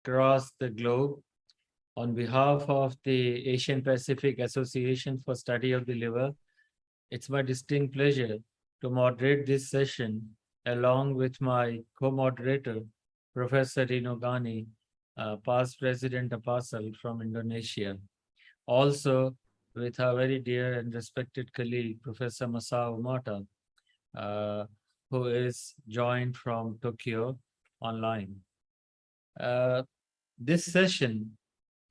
across the globe. On behalf of the Asian Pacific Association for Study of the Liver, it's my distinct pleasure to moderate this session along with my co-moderator, Professor Rino Ghani, past president of APASL from Indonesia. Also with our very dear and respected colleague, Professor Masao Umata, who is joined from Tokyo online. This session,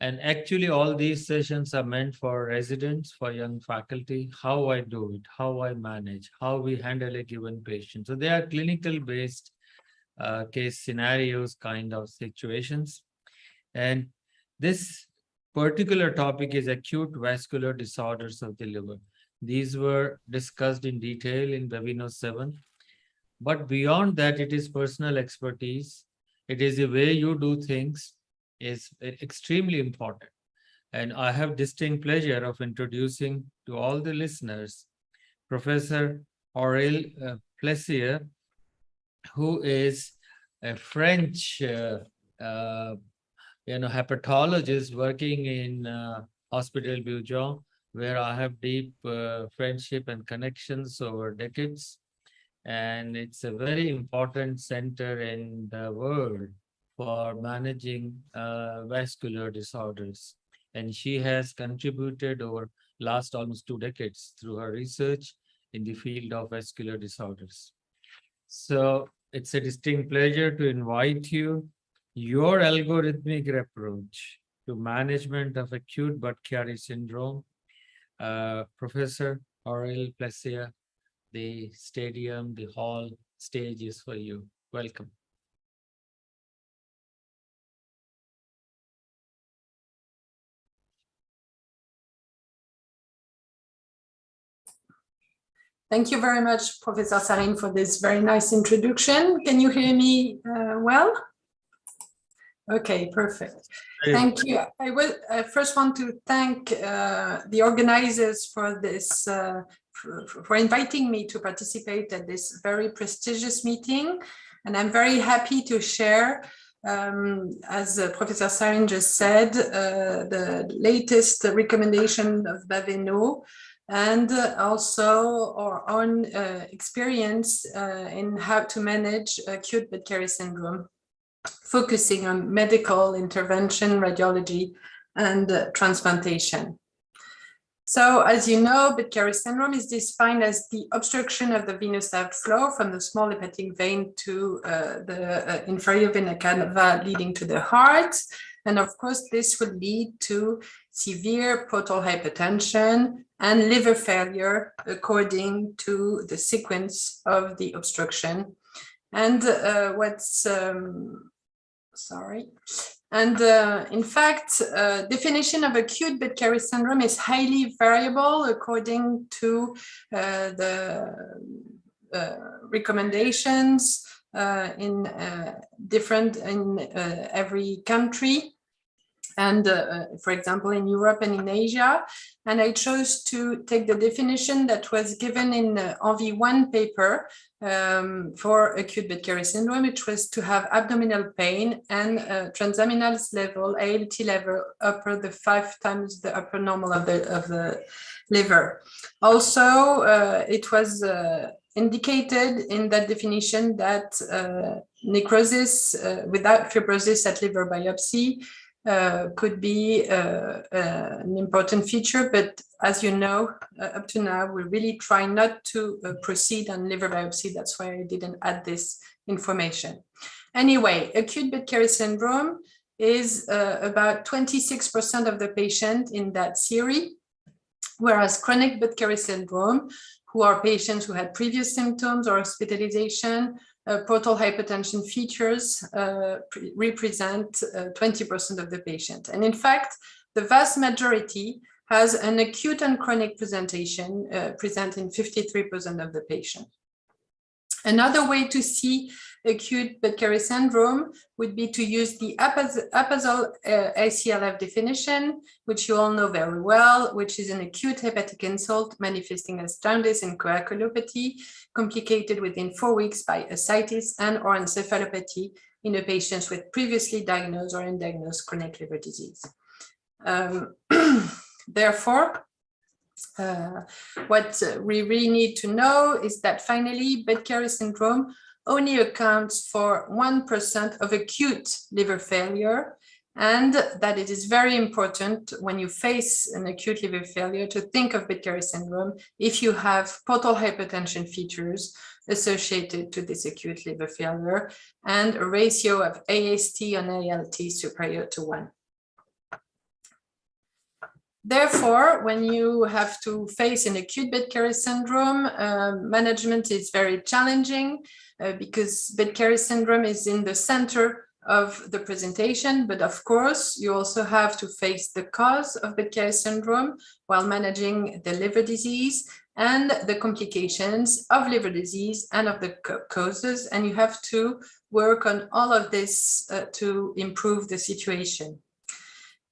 and actually all these sessions are meant for residents, for young faculty, how I do it, how I manage, how we handle a given patient. So they are clinical based case scenarios kind of situations. And this particular topic is acute vascular disorders of the liver. These were discussed in detail in webinar 7. But beyond that, it is personal expertise. It is the way you do things is extremely important. And I have distinct pleasure of introducing to all the listeners, Professor Aurel Plessier, who is a French hepatologist working in Hospital Bujon, where I have deep friendship and connections over decades. And it's a very important center in the world for managing vascular disorders. And she has contributed over last almost 2 decades through her research in the field of vascular disorders. So it's a distinct pleasure to invite you. Your algorithmic approach to management of acute Budd-Chiari syndrome, Professor Aurel Plessier, the stadium, the hall, stage is for you. Welcome. Thank you very much, Professor Sarin, for this very nice introduction. Can you hear me well? Okay, perfect. Thank you. I first want to thank the organizers for this, for inviting me to participate at this very prestigious meeting. And I'm very happy to share, as Professor Sarin just said, the latest recommendation of Baveno, and also our own experience in how to manage acute Budd-Chiari syndrome, focusing on medical intervention, radiology, and transplantation. So, as you know, Budd-Chiari syndrome is defined as the obstruction of the venous outflow from the small hepatic vein to the inferior vena cava leading to the heart. And of course, this would lead to severe portal hypertension and liver failure according to the sequence of the obstruction. And in fact, definition of acute Budd-Chiari syndrome is highly variable according to the recommendations in every country. And for example, in Europe and in Asia. And I chose to take the definition that was given in ENVI-1 paper for acute Budd-Chiari syndrome, which was to have abdominal pain and transaminase level, ALT level, upper the 5 times the upper normal of the liver. Also, it was indicated in that definition that necrosis without fibrosis at liver biopsy could be an important feature, but as you know, up to now, we really try not to proceed on liver biopsy. That's why I didn't add this information. Anyway, acute Budd-Chiari syndrome is about 26% of the patient in that series, whereas chronic Budd-Chiari syndrome, who are patients who had previous symptoms or hospitalization, portal hypertension features represent 20% of the patient. And in fact, the vast majority has an acute and chronic presentation, present in 53% of the patient. Another way to see acute Budd-Chiari syndrome would be to use the APASL ACLF definition, which you all know very well, which is an acute hepatic insult manifesting as jaundice and coagulopathy, complicated within 4 weeks by ascites and or encephalopathy in a patient with previously diagnosed or undiagnosed chronic liver disease. Therefore, what we really need to know is that finally, Budd-Chiari syndrome only accounts for 1% of acute liver failure, and that it is very important when you face an acute liver failure to think of Budd-Chiari syndrome if you have portal hypertension features associated to this acute liver failure and a ratio of AST on ALT superior to 1. Therefore, when you have to face an acute Budd-Chiari syndrome, management is very challenging because Budd-Chiari syndrome is in the center of the presentation, but of course, you also have to face the cause of Budd-Chiari syndrome while managing the liver disease and the complications of liver disease and of the causes, and you have to work on all of this to improve the situation.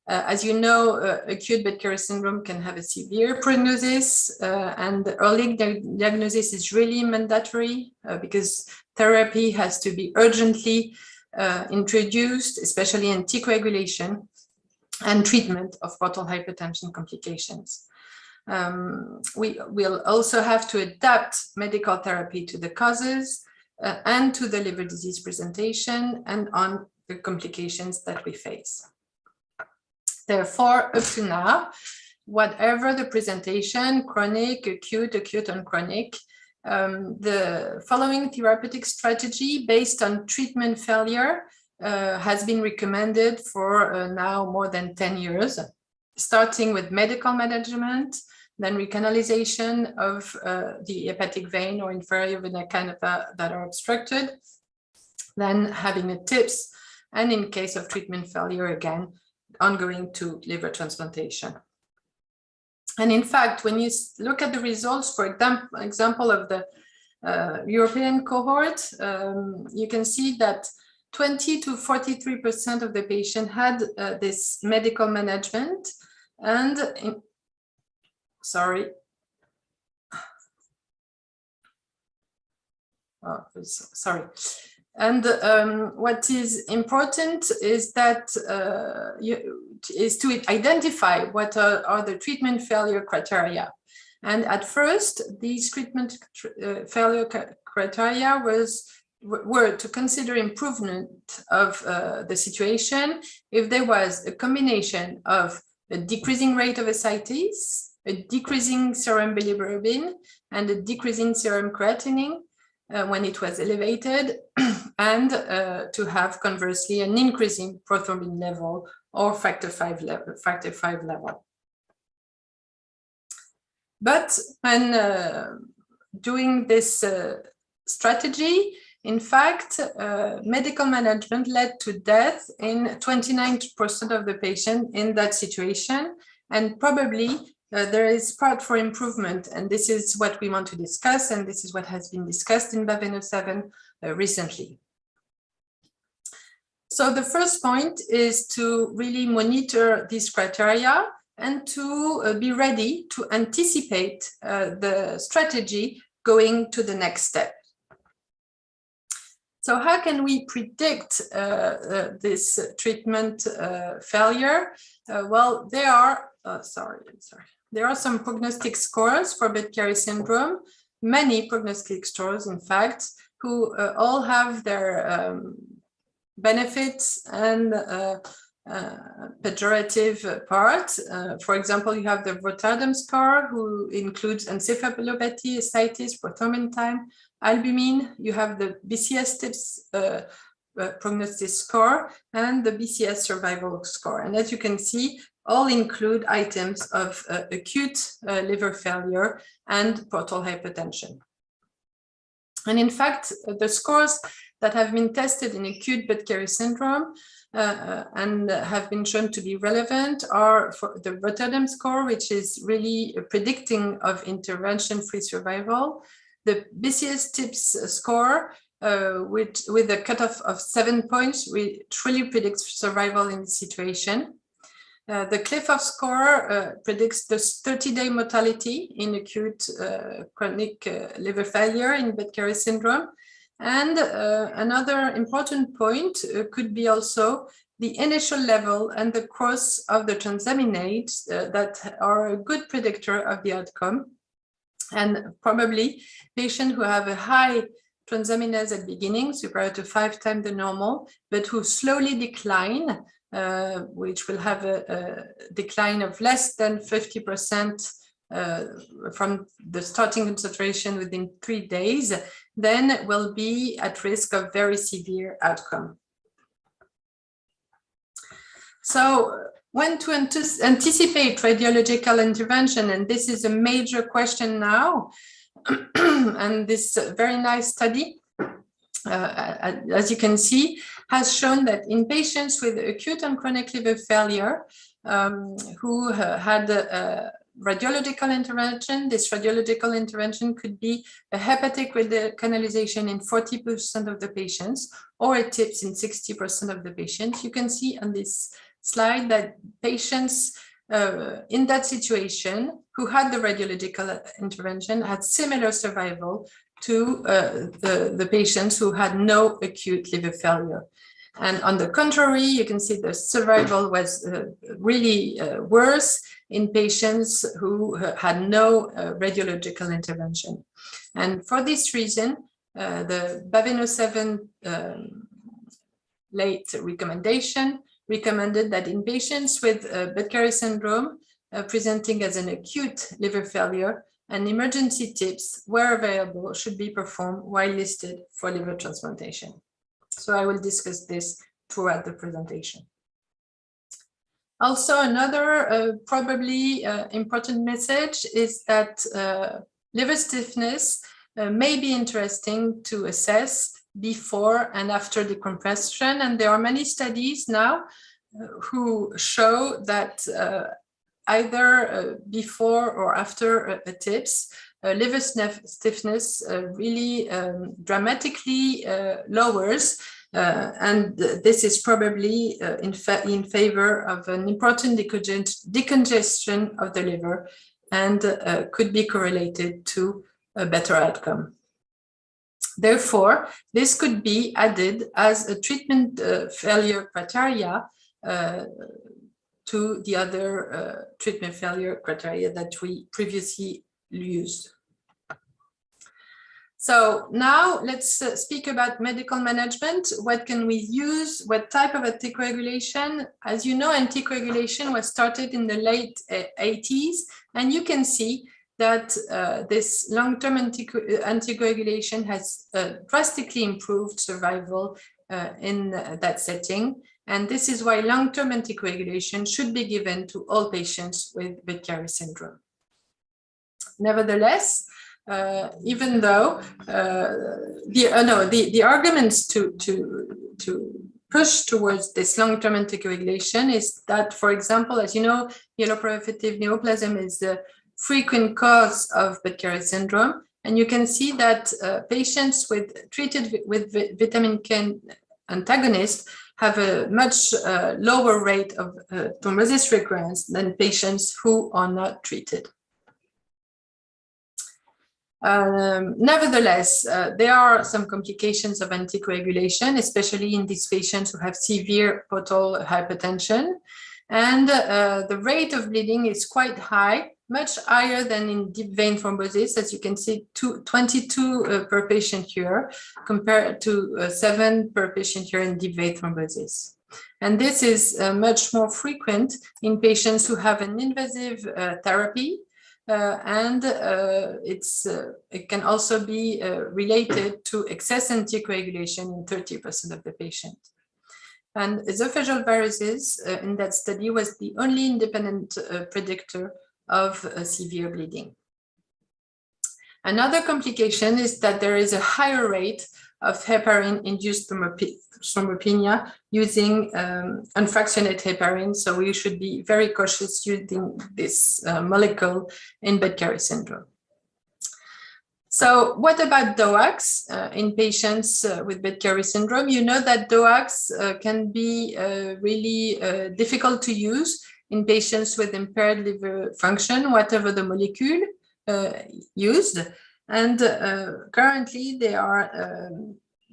As you know, acute Budd-Chiari syndrome can have a severe prognosis, and early diagnosis is really mandatory because therapy has to be urgently introduced, especially anticoagulation and treatment of portal hypertension complications. We will also have to adapt medical therapy to the causes and to the liver disease presentation and on the complications that we face. Therefore, up to now, whatever the presentation, chronic, acute, and chronic, the following therapeutic strategy based on treatment failure has been recommended for now more than 10 years, starting with medical management, then recanalization of the hepatic vein or inferior vena cava that are obstructed, then having a TIPS, and in case of treatment failure, again, ongoing to liver transplantation. And in fact, when you look at the results, for example, of the European cohort, you can see that 20 to 43% of the patient had this medical management, and And what is important is that is to identify what are the treatment failure criteria. And at first, these treatment failure criteria were to consider improvement of the situation if there was a combination of a decreasing rate of ascites, a decreasing serum bilirubin, and a decreasing serum creatinine when it was elevated, and to have conversely an increasing prothrombin level or factor V level. But when doing this strategy, in fact, medical management led to death in 29% of the patient in that situation, and probably there is part for improvement, and this is what we want to discuss, and this is what has been discussed in BAVENO-7 recently. So the first point is to really monitor these criteria and to be ready to anticipate the strategy going to the next step. So how can we predict this treatment failure? Well, there are some prognostic scores for Budd-Chiari syndrome, many prognostic scores, in fact, who all have their benefits and pejorative part. For example, you have the Rotterdam score, who includes encephalopathy, ascites, prothrombin time, albumin. You have the BCS TIPS prognostic score and the BCS survival score. And as you can see, all include items of acute liver failure and portal hypertension. And in fact, the scores that have been tested in acute Budd-Chiari syndrome and have been shown to be relevant are for the Rotterdam score, which is really predicting of intervention-free survival, the BCS TIPS score, with a cutoff of 7 points, which really predicts survival in this situation. The Clifton score predicts the 30-day mortality in acute chronic liver failure in Budd-Chiari syndrome. And another important point could be also the initial level and the course of the transaminases that are a good predictor of the outcome. And probably patients who have a high transaminase at beginning, superior to 5 times the normal, but who slowly decline, which will have a decline of less than 50% from the starting concentration within 3 days, then will be at risk of very severe outcome. So when to anticipate radiological intervention, and this is a major question now, and this very nice study, as you can see, has shown that in patients with acute and chronic liver failure who had radiological intervention, this radiological intervention could be a hepatic canalization in 40% of the patients, or a TIPS in 60% of the patients. You can see on this slide that patients in that situation who had the radiological intervention had similar survival to the patients who had no acute liver failure. And on the contrary, you can see the survival was really worse in patients who had no radiological intervention. And for this reason, the Baveno 7 late recommendation recommended that in patients with Budd-Chiari syndrome presenting as an acute liver failure, an emergency TIPS, where available, should be performed while listed for liver transplantation. So I will discuss this throughout the presentation. Also, another probably important message is that liver stiffness may be interesting to assess before and after decompression. And there are many studies now who show that either before or after a TIPS, liver stiffness really dramatically lowers, and this is probably in favor of an important decongestion of the liver, and could be correlated to a better outcome. Therefore, this could be added as a treatment failure criteria to the other treatment failure criteria that we previously used. So now let's speak about medical management. What can we use? What type of anticoagulation? As you know, anticoagulation was started in the late 80s, and you can see that this long-term anticoagulation has drastically improved survival in that setting. And this is why long-term anticoagulation should be given to all patients with Budd-Chiari syndrome. Nevertheless, even though the arguments to push towards this long-term anticoagulation is that, for example, as you know, myeloproliferative neoplasm is the frequent cause of Budd-Chiari syndrome, and you can see that patients treated with vitamin K antagonist have a much lower rate of thrombosis recurrence than patients who are not treated. Nevertheless, there are some complications of anticoagulation, especially in these patients who have severe portal hypertension. And the rate of bleeding is quite high, much higher than in deep vein thrombosis, as you can see, 22 per patient here, compared to 7 per patient here in deep vein thrombosis. And this is much more frequent in patients who have an invasive therapy, and it can also be related to excess anticoagulation in 30% of the patients. And esophageal varices in that study was the only independent predictor of severe bleeding. Another complication is that there is a higher rate of heparin-induced thrombopenia using unfractionated heparin, so we should be very cautious using this molecule in Budd-Chiari syndrome. So what about DOACs in patients with Budd-Chiari syndrome? You know that DOACs can be really difficult to use in patients with impaired liver function, whatever the molecule used. And currently they are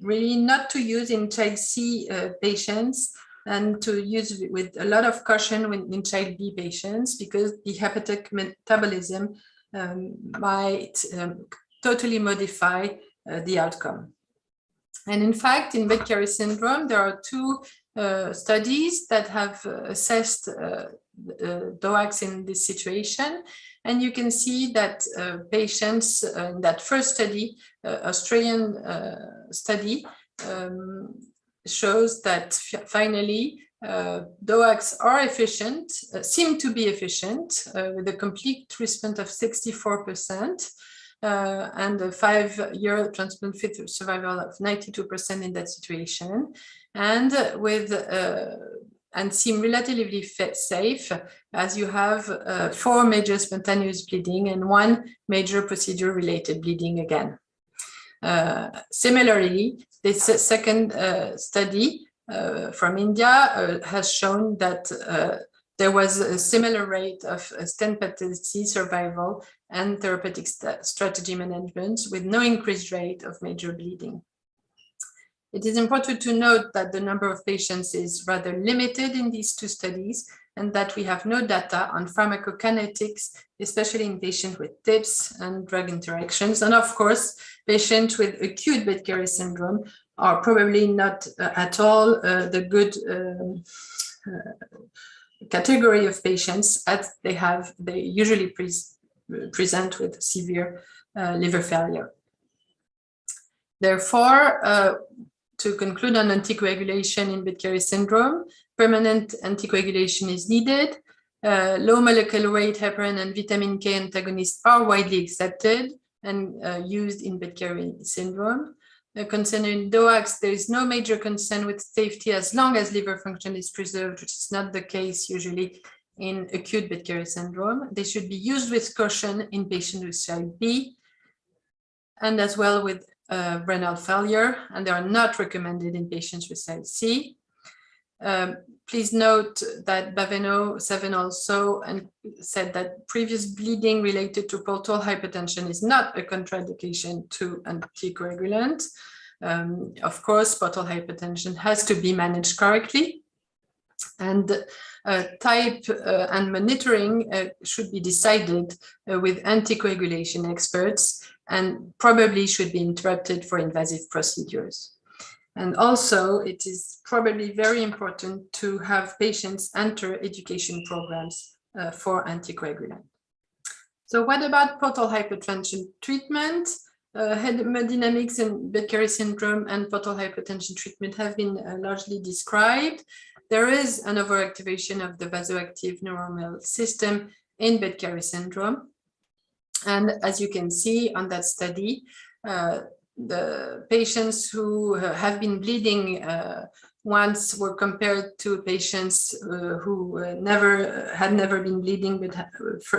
really not to use in child C patients, and to use with a lot of caution in child B patients, because the hepatic metabolism might totally modify the outcome. And in fact, in Beck-Chiari syndrome, there are two studies that have assessed DOACs in this situation. And you can see that patients in that first study, Australian study, shows that finally DOACs are efficient, seem to be efficient, with a complete response of 64%. And a 5-year transplant-free survival of 92% in that situation, and with and seem relatively safe, as you have 4 major spontaneous bleeding and 1 major procedure-related bleeding again. Similarly, this second study from India has shown that there was a similar rate of stent patency survival and therapeutic strategy management with no increased rate of major bleeding. It is important to note that the number of patients is rather limited in these 2 studies, and that we have no data on pharmacokinetics, especially in patients with TIPS and drug interactions. And of course, patients with acute Beck-Chiari syndrome are probably not at all the good category of patients, as they usually present with severe liver failure. Therefore, to conclude on anticoagulation in Beck-Chiari syndrome, permanent anticoagulation is needed. Low molecular weight heparin and vitamin K antagonists are widely accepted and used in Beck-Chiari syndrome. Concerning DOACs, there is no major concern with safety as long as liver function is preserved, which is not the case usually in acute Beck-Chiari syndrome. They should be used with caution in patients with child B, and as well with renal failure, and they are not recommended in patients with child C. Please note that Baveno 7 also said that previous bleeding related to portal hypertension is not a contraindication to anticoagulant. Of course, portal hypertension has to be managed correctly, and type and monitoring should be decided with anticoagulation experts, and probably should be interrupted for invasive procedures. And also, it is probably very important to have patients enter education programs for anticoagulant. So what about portal hypertension treatment? Hemodynamics in Beck-Chiari syndrome and portal hypertension treatment have been largely described. There is an overactivation of the vasoactive neuronal system in Beck-Chiari syndrome. And as you can see on that study, the patients who have been bleeding once were compared to patients who had never been bleeding but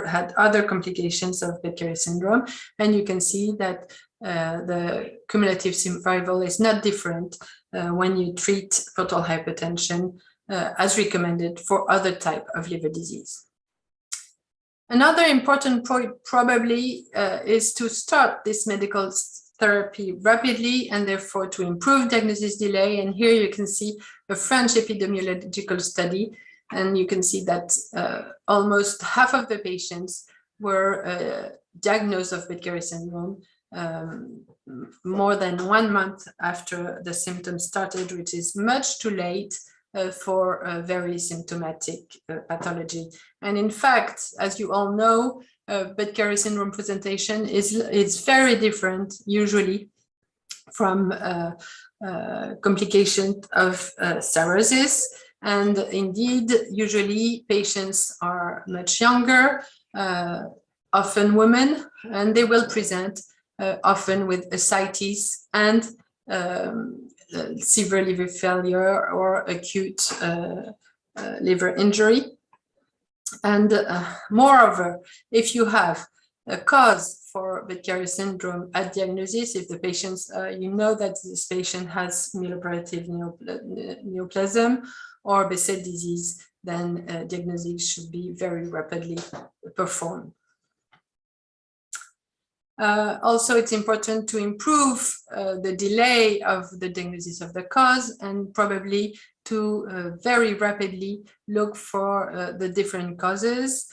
had other complications of Beck-Chiari syndrome. And you can see that the cumulative survival is not different when you treat portal hypertension as recommended for other type of liver disease. Another important point probably is to start this medical therapy rapidly, and therefore to improve diagnosis delay. And here you can see a French epidemiological study, and you can see that almost half of the patients were diagnosed of Beck-Chiari syndrome more than 1 month after the symptoms started, which is much too late for a very symptomatic pathology. And in fact, as you all know, Beck-Chiari syndrome presentation is very different usually from complications of cirrhosis. And indeed, usually patients are much younger, often women, and they will present often with ascites and severe liver failure or acute liver injury. And moreover, if you have a cause for Beck-Chiari syndrome at diagnosis, if the patients, you know that this patient has myeloproliferative neoplasm or Behçet disease, then diagnosis should be very rapidly performed. Also, it's important to improve the delay of the diagnosis of the cause, and probably to very rapidly look for the different causes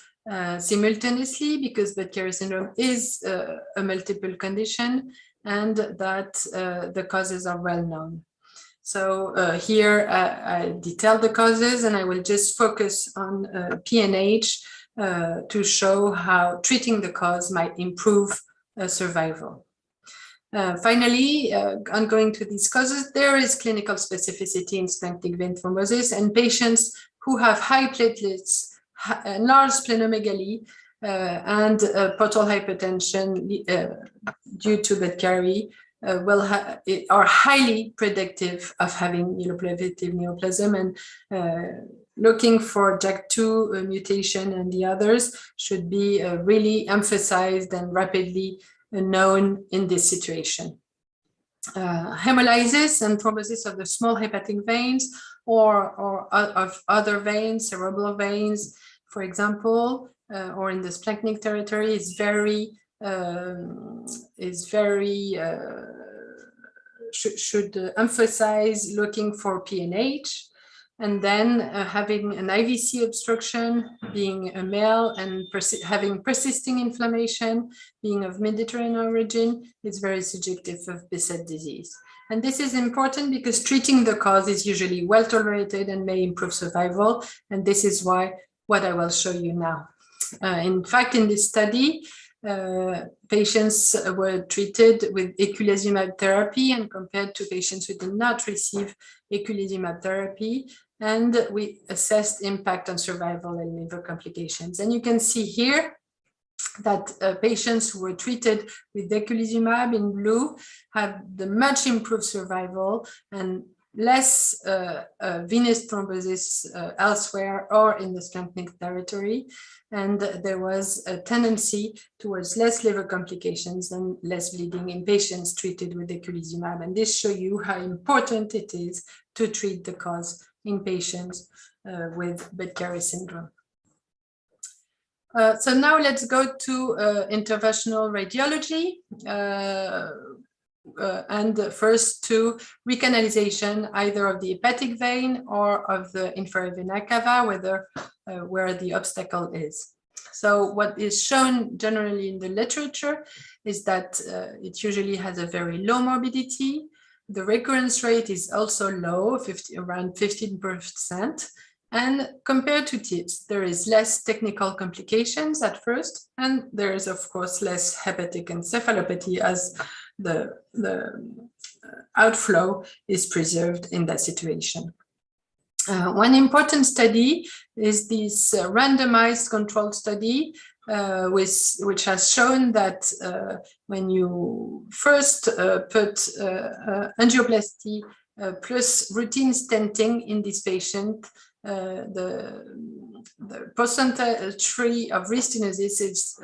simultaneously, because Budd-Chiari syndrome is a multiple condition, and that the causes are well known. So here I detail the causes, and I will just focus on PNH to show how treating the cause might improve survival. Finally, on going to these causes, there is clinical specificity in splanchnic vein thrombosis, and patients who have high platelets, large splenomegaly, and portal hypertension due to Budd-Chiari are highly predictive of having myeloproliferative neoplasm, and looking for JAK2 mutation and the others should be really emphasized and rapidly known in this situation. Hemolysis and thrombosis of the small hepatic veins or of other veins, cerebral veins, for example, or in the splanchnic territory is very should emphasize looking for PNH, and then having an IVC obstruction, being a male and having persisting inflammation, being of Mediterranean origin, is very suggestive of Bisset disease. And this is important because treating the cause is usually well tolerated and may improve survival, and this is what I will show you now. In fact, in this study, patients were treated with eculizumab therapy and compared to patients who did not receive eculizumab therapy, and we assessed impact on survival and liver complications. And you can see here that patients who were treated with eculizumab in blue had the much improved survival and less venous thrombosis elsewhere or in the splanchnic territory, and there was a tendency towards less liver complications and less bleeding in patients treated with eculizumab. And this shows you how important it is to treat the cause in patients with Budd-Chiari syndrome. So now let's go to interventional radiology. And first to recanalization either of the hepatic vein or of the inferior vena cava, where the obstacle is. So what is shown generally in the literature is that it usually has a very low morbidity. The recurrence rate is also low, around 15%. And compared to TIPS, there is less technical complications at first, and there is, of course, less hepatic encephalopathy as the outflow is preserved in that situation. One important study is this randomized controlled study, which has shown that when you first put angioplasty plus routine stenting in this patient, the percentage free of restenosis is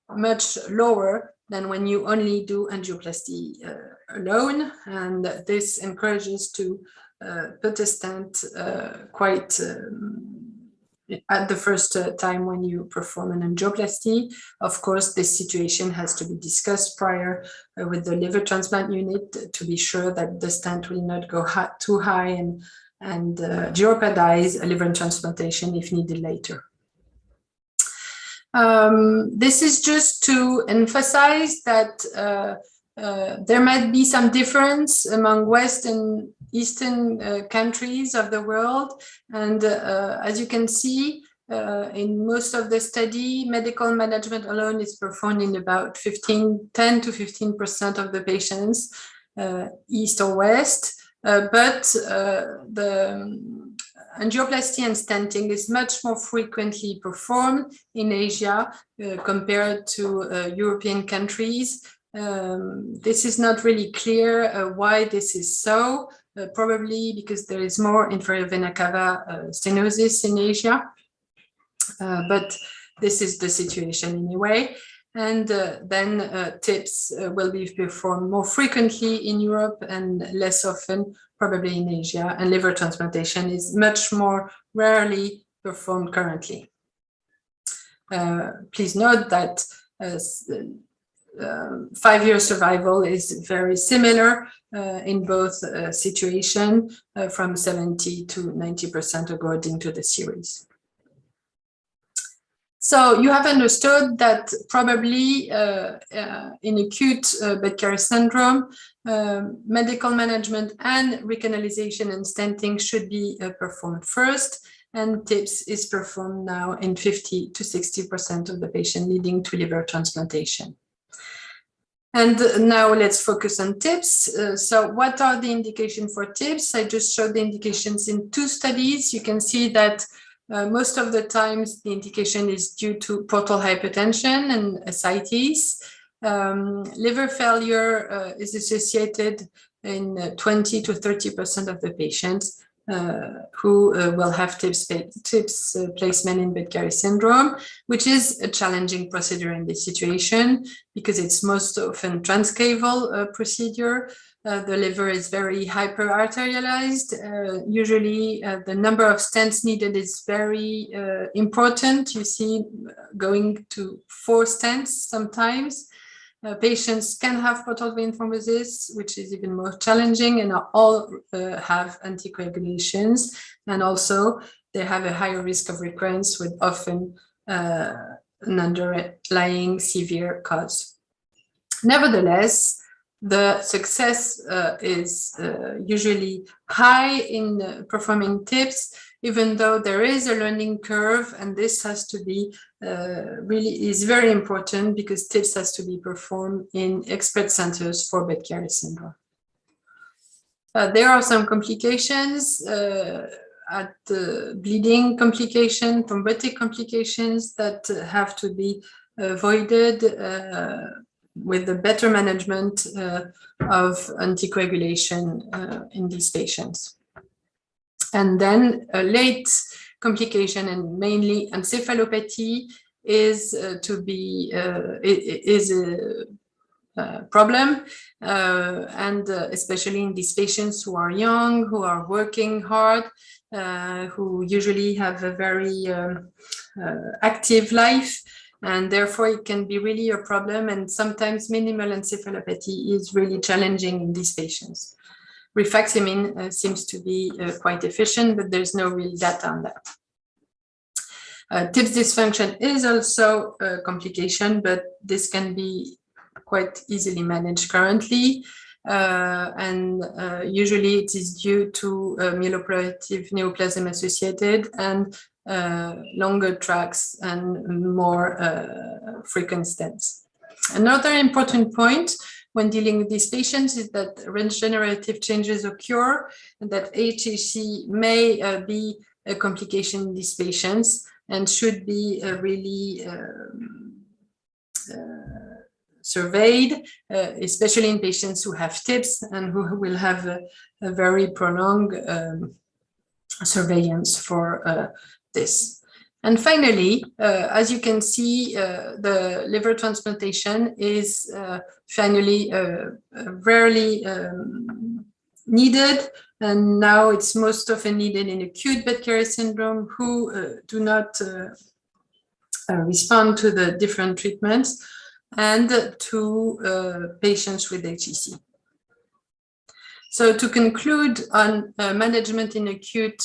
much lower than when you only do angioplasty alone, and this encourages to put a stent quite at the first time when you perform an angioplasty. Of course, this situation has to be discussed prior with the liver transplant unit to be sure that the stent will not go too high and jeopardize a liver transplantation if needed later. This is just to emphasize that there might be some difference among West and Eastern countries of the world. And as you can see, in most of the study, medical management alone is performed in about 10 to 15% of the patients, East or West. But the angioplasty and stenting is much more frequently performed in Asia compared to European countries. This is not really clear why this is so, probably because there is more inferior vena cava stenosis in Asia, but this is the situation anyway. And then TIPS will be performed more frequently in Europe and less often probably in Asia, and liver transplantation is much more rarely performed currently. Please note that 5-year survival is very similar in both situations, from 70 to 90% according to the series. So you have understood that probably in acute Becker syndrome, medical management and recanalization and stenting should be performed first, and TIPS is performed now in 50 to 60% of the patient, leading to liver transplantation. And now let's focus on TIPS. So what are the indications for TIPS? I just showed the indications in 2 studies. You can see that most of the times the indication is due to portal hypertension and ascites. Liver failure is associated in 20 to 30% of the patients who will have TIPS placement in Becker syndrome, which is a challenging procedure in this situation because it's most often transcaval procedure. The liver is very hyperarterialized. Usually the number of stents needed is very important. You see going to 4 stents sometimes. Patients can have portal vein thrombosis, which is even more challenging, and all have anticoagulations. And also they have a higher risk of recurrence with often an underlying severe cause. Nevertheless, the success is usually high in performing TIPS, even though there is a learning curve, and this has to be really is very important because TIPS has to be performed in expert centers for Becker syndrome. There are some complications at bleeding complication, thrombotic complications that have to be avoided with the better management of anticoagulation in these patients. And then a late complication, and mainly encephalopathy, is a problem, and especially in these patients who are young, who are working hard, who usually have a very active life, and therefore it can be really a problem, and sometimes minimal encephalopathy is really challenging in these patients. Rifaximin seems to be quite efficient, but there's no real data on that. TIPS dysfunction is also a complication, but this can be quite easily managed currently. And usually it is due to myeloproliferative neoplasm associated and longer tracks and more frequent stents. Another important point when dealing with these patients is that regenerative changes occur and that HAC may be a complication in these patients and should be really surveyed, especially in patients who have TIPS and who will have a very prolonged surveillance for this. And finally, as you can see, the liver transplantation is finally rarely needed, and now it's most often needed in acute Becker syndrome who do not respond to the different treatments, and to patients with HEC. So to conclude on management in acute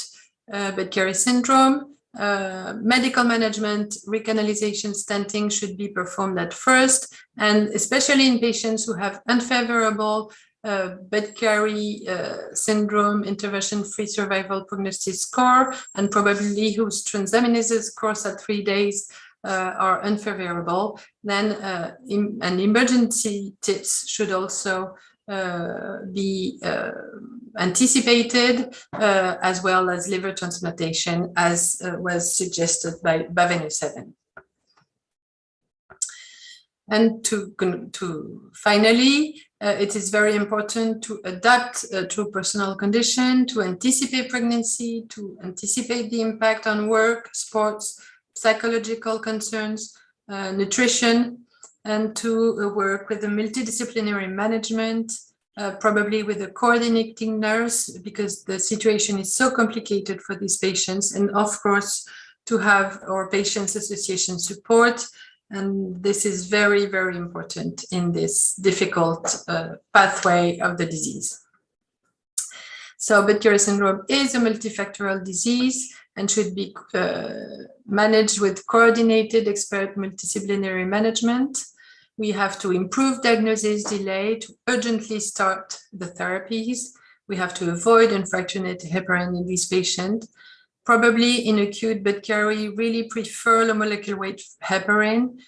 Becker syndrome, medical management, recanalization, stenting should be performed at first, and especially in patients who have unfavorable Becker syndrome intervention-free survival prognosis score, and probably whose transaminases scores at 3 days are unfavorable, then an emergency TIPS should also be anticipated, as well as liver transplantation, as was suggested by Baveneu-7. And to finally, it is very important to adapt to personal condition, to anticipate pregnancy, to anticipate the impact on work, sports, psychological concerns, nutrition, and to work with a multidisciplinary management, probably with a coordinating nurse, because the situation is so complicated for these patients, and of course to have our patients association support And this is very, very important in this difficult pathway of the disease. So Budd-Chiari syndrome is a multifactorial disease and should be managed with coordinated expert multidisciplinary management. We have to improve diagnosis delay to urgently start the therapies. We have to avoid unfractionated heparin in these patients. Probably in acute Budd-Chiari, really prefer low molecular weight heparin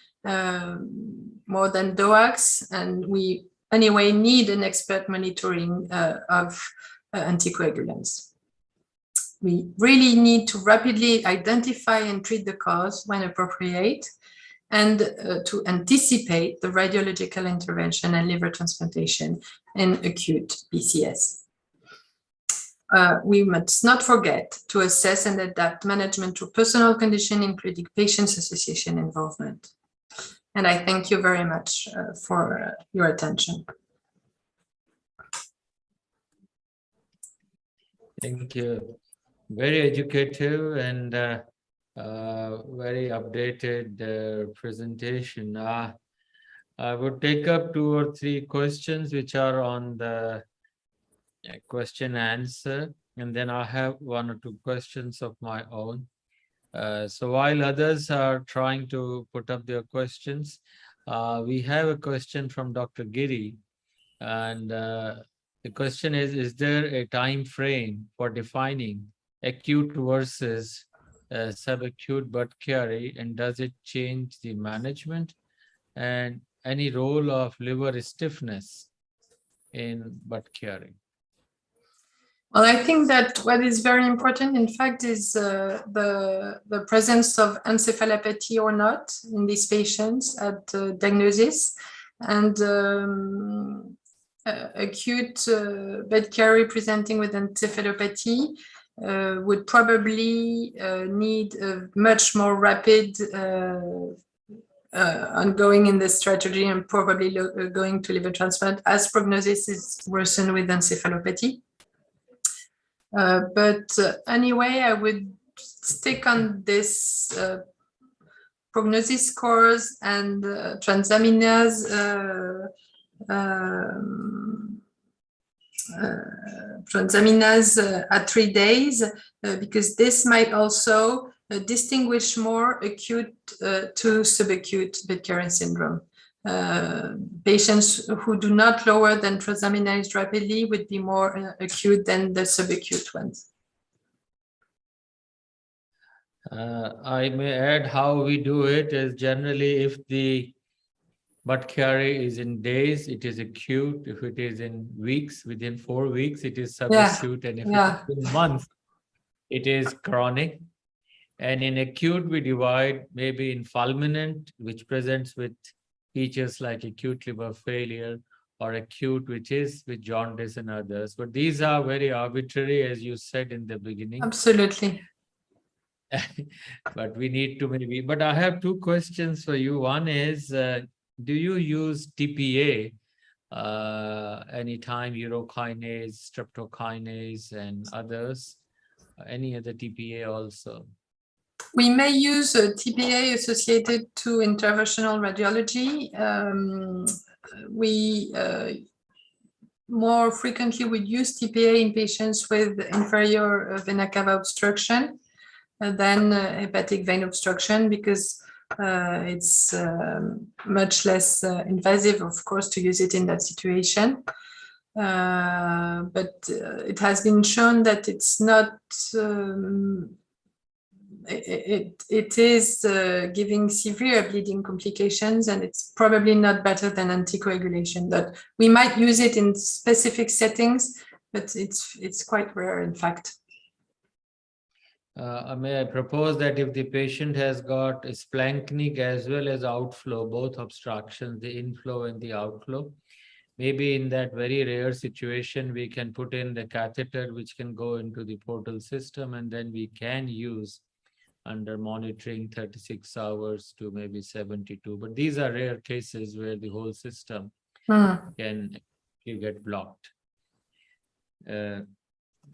more than DOACs, and we anyway need an expert monitoring of anticoagulants. We really need to rapidly identify and treat the cause when appropriate, and to anticipate the radiological intervention and liver transplantation in acute BCS. We must not forget to assess and adapt management to personal condition, including patients' association involvement. And I thank you very much for your attention. Thank you. Very educative and very updated presentation. I would take up 2 or 3 questions which are on the question answer, and then I have 1 or 2 questions of my own. So while others are trying to put up their questions, we have a question from Dr. Giri, and the question is there a time frame for defining acute versus subacute Budd-Chiari, and does it change the management, and any role of liver stiffness in Budd-Chiari? Well, I think that what is very important, in fact, is the presence of encephalopathy or not in these patients at diagnosis. And acute Budd-Chiari presenting with encephalopathy would probably need a much more rapid ongoing in this strategy, and probably going to liver transplant as prognosis is worsened with encephalopathy. But anyway, I would stick on this prognosis scores and transaminase at 3 days, because this might also distinguish more acute to subacute Budd-Chiari syndrome. Patients who do not lower than transaminase rapidly would be more acute than the subacute ones. I may add how we do it is generally if the Budd-Chiari is in days, it is acute. If it is in weeks, within 4 weeks, it is subacute. And if it is in months, it is chronic. And in acute, we divide maybe in fulminant, which presents with features like acute liver failure, or acute, which is with jaundice and others. But these are very arbitrary, as you said in the beginning. Absolutely. But we need to maybe, but I have 2 questions for you. One is, do you use TPA anytime, urokinase, streptokinase, and others? Any other TPA also? We may use a TPA associated to interventional radiology. We more frequently would use TPA in patients with inferior vena cava obstruction than hepatic vein obstruction, because it's much less invasive, of course, to use it in that situation. But it has been shown that it's not, it is giving severe bleeding complications, and it's probably not better than anticoagulation. But we might use it in specific settings, but it's quite rare, in fact. May I propose that if the patient has got splanchnic as well as outflow, both obstructions, the inflow and the outflow, maybe in that very rare situation, we can put in the catheter, which can go into the portal system, and then we can use under monitoring 36 hours to maybe 72. But these are rare cases where the whole system can get blocked.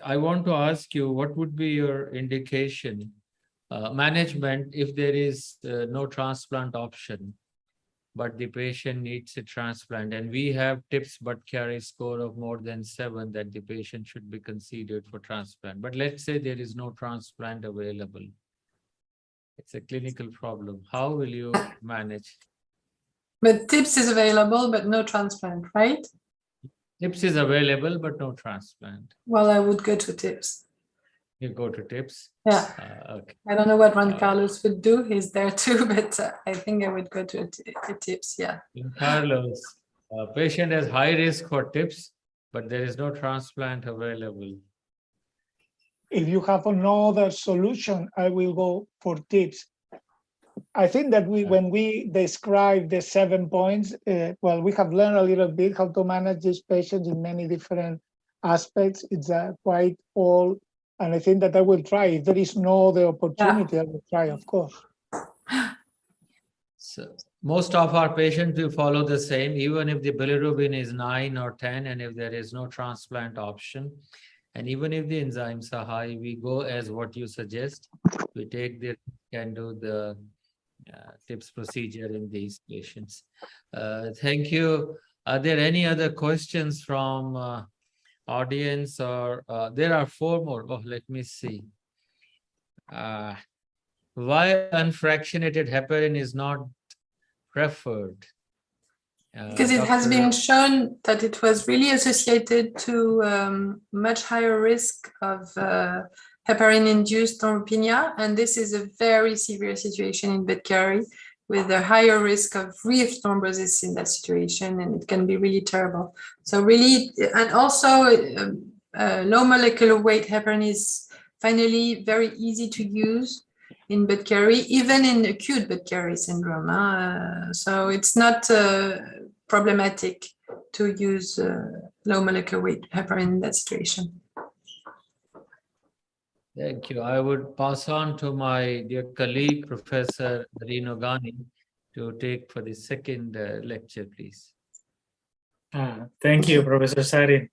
I want to ask you, what would be your indication management, if there is no transplant option, but the patient needs a transplant, and we have TIPS but carry score of more than 7 that the patient should be considered for transplant. But let's say there is no transplant available. It's a clinical problem. How will you manage? But TIPS is available, but no transplant, right? TIPS is available, but no transplant. Well, I would go to TIPS. You go to TIPS? Yeah. Okay. I don't know what Juan Carlos would do. He's there too, but I think I would go to a TIPS. Yeah. Carlos, patient has high risk for TIPS, but there is no transplant available. If you have another solution, I will go for TIPS. I think that when we describe the 7 points, well, we have learned a little bit how to manage these patients in many different aspects. It's quite all, and I think that I will try. If there is no other opportunity, I will try, of course. So most of our patients will follow the same, even if the bilirubin is 9 or 10, and if there is no transplant option, and even if the enzymes are high, we go as what you suggest. We take the can do the TIPS procedure in these patients. Thank you. Are there any other questions from audience, or there are 4 more? Oh, let me see. Why unfractionated heparin is not preferred? Because it has been shown that it was really associated to much higher risk of heparin-induced thrombopenia, and this is a very severe situation in Bedkari with a higher risk of re-thrombosis in that situation, and it can be really terrible. So really, and also low molecular weight heparin is finally very easy to use in Bedkari, even in acute Bedkari syndrome. So it's not problematic to use low molecular weight heparin in that situation. Thank you. I would pass on to my dear colleague, Professor Rino Gani, to take for the second lecture, please. Thank you, Professor Sarin.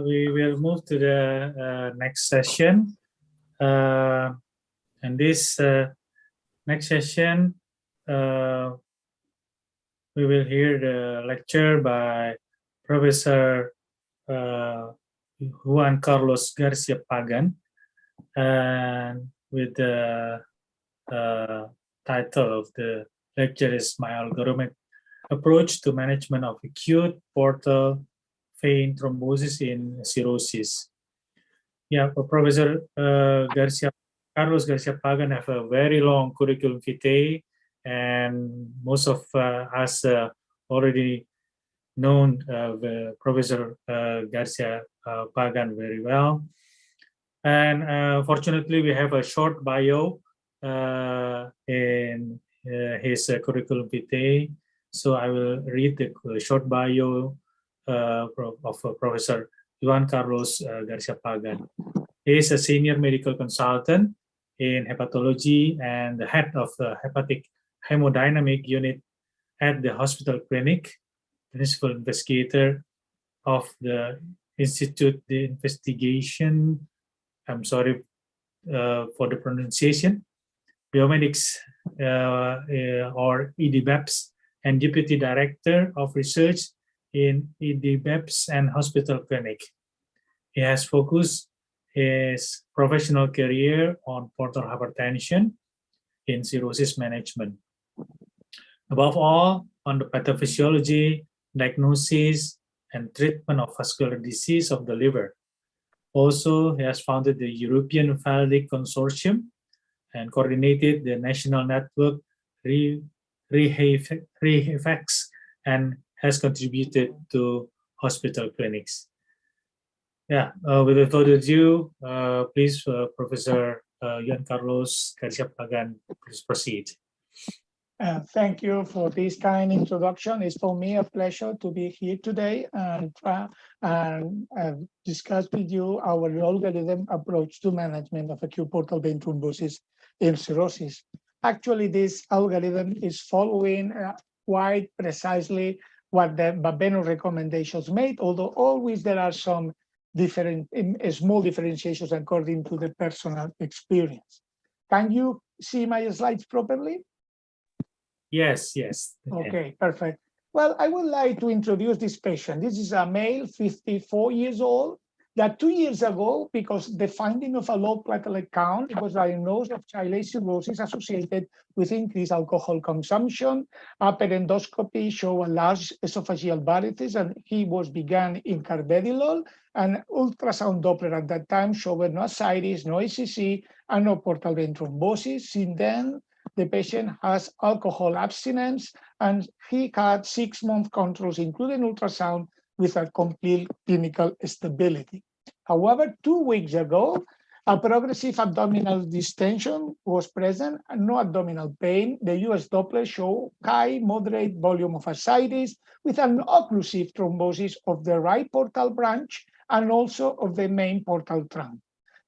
We will move to the next session. And this next session, we will hear the lecture by Professor Juan Carlos Garcia Pagan, and with the title of the lecture is My Algorithmic Approach to Management of Acute Portal Vein Thrombosis in Cirrhosis. Yeah, Professor Carlos Garcia Pagan have a very long curriculum vitae, and most of us already known Professor Garcia Pagan very well. And fortunately, we have a short bio in his curriculum vitae. So I will read the short bio of Professor Juan Carlos Garcia Pagan. He is a senior medical consultant in hepatology and the head of the hepatic hemodynamic unit at the hospital clinic, principal investigator of the Institute de Investigation, I'm sorry for the pronunciation, Biomedics or EDBEPS, and deputy director of research in EDBEPS and hospital clinic. He has focused his professional career on portal hypertension in cirrhosis management. Above all, on the pathophysiology, diagnosis, and treatment of vascular disease of the liver. Also, he has founded the European Valdic Consortium and coordinated the national network REHEFEX and has contributed to hospital clinics. Yeah, without further ado, please, Professor Juan Carlos Garcia Pagan, please proceed. Thank you for this kind introduction. It's for me a pleasure to be here today and discuss with you our algorithm approach to management of acute portal vein thrombosis in cirrhosis. Actually, this algorithm is following quite precisely what the Babeno recommendations made, although always there are some different small differentiations according to the personal experience. Can you see my slides properly? Yes, yes. Okay, perfect. Well, I would like to introduce this patient. This is a male, 54 years old, that 2 years ago, because the finding of a low platelet count, it was diagnosed of childhood cirrhosis associated with increased alcohol consumption. Upper endoscopy showed a large esophageal varices, and he was began in carvedilol, and ultrasound Doppler at that time showed no ascites, no ACC, and no portal vein thrombosis. Since then, the patient has alcohol abstinence, and he had 6-month controls, including ultrasound, with a complete clinical stability. However, 2 weeks ago, a progressive abdominal distension was present and no abdominal pain. The US Doppler showed high, moderate volume of ascites with an occlusive thrombosis of the right portal branch and also of the main portal trunk.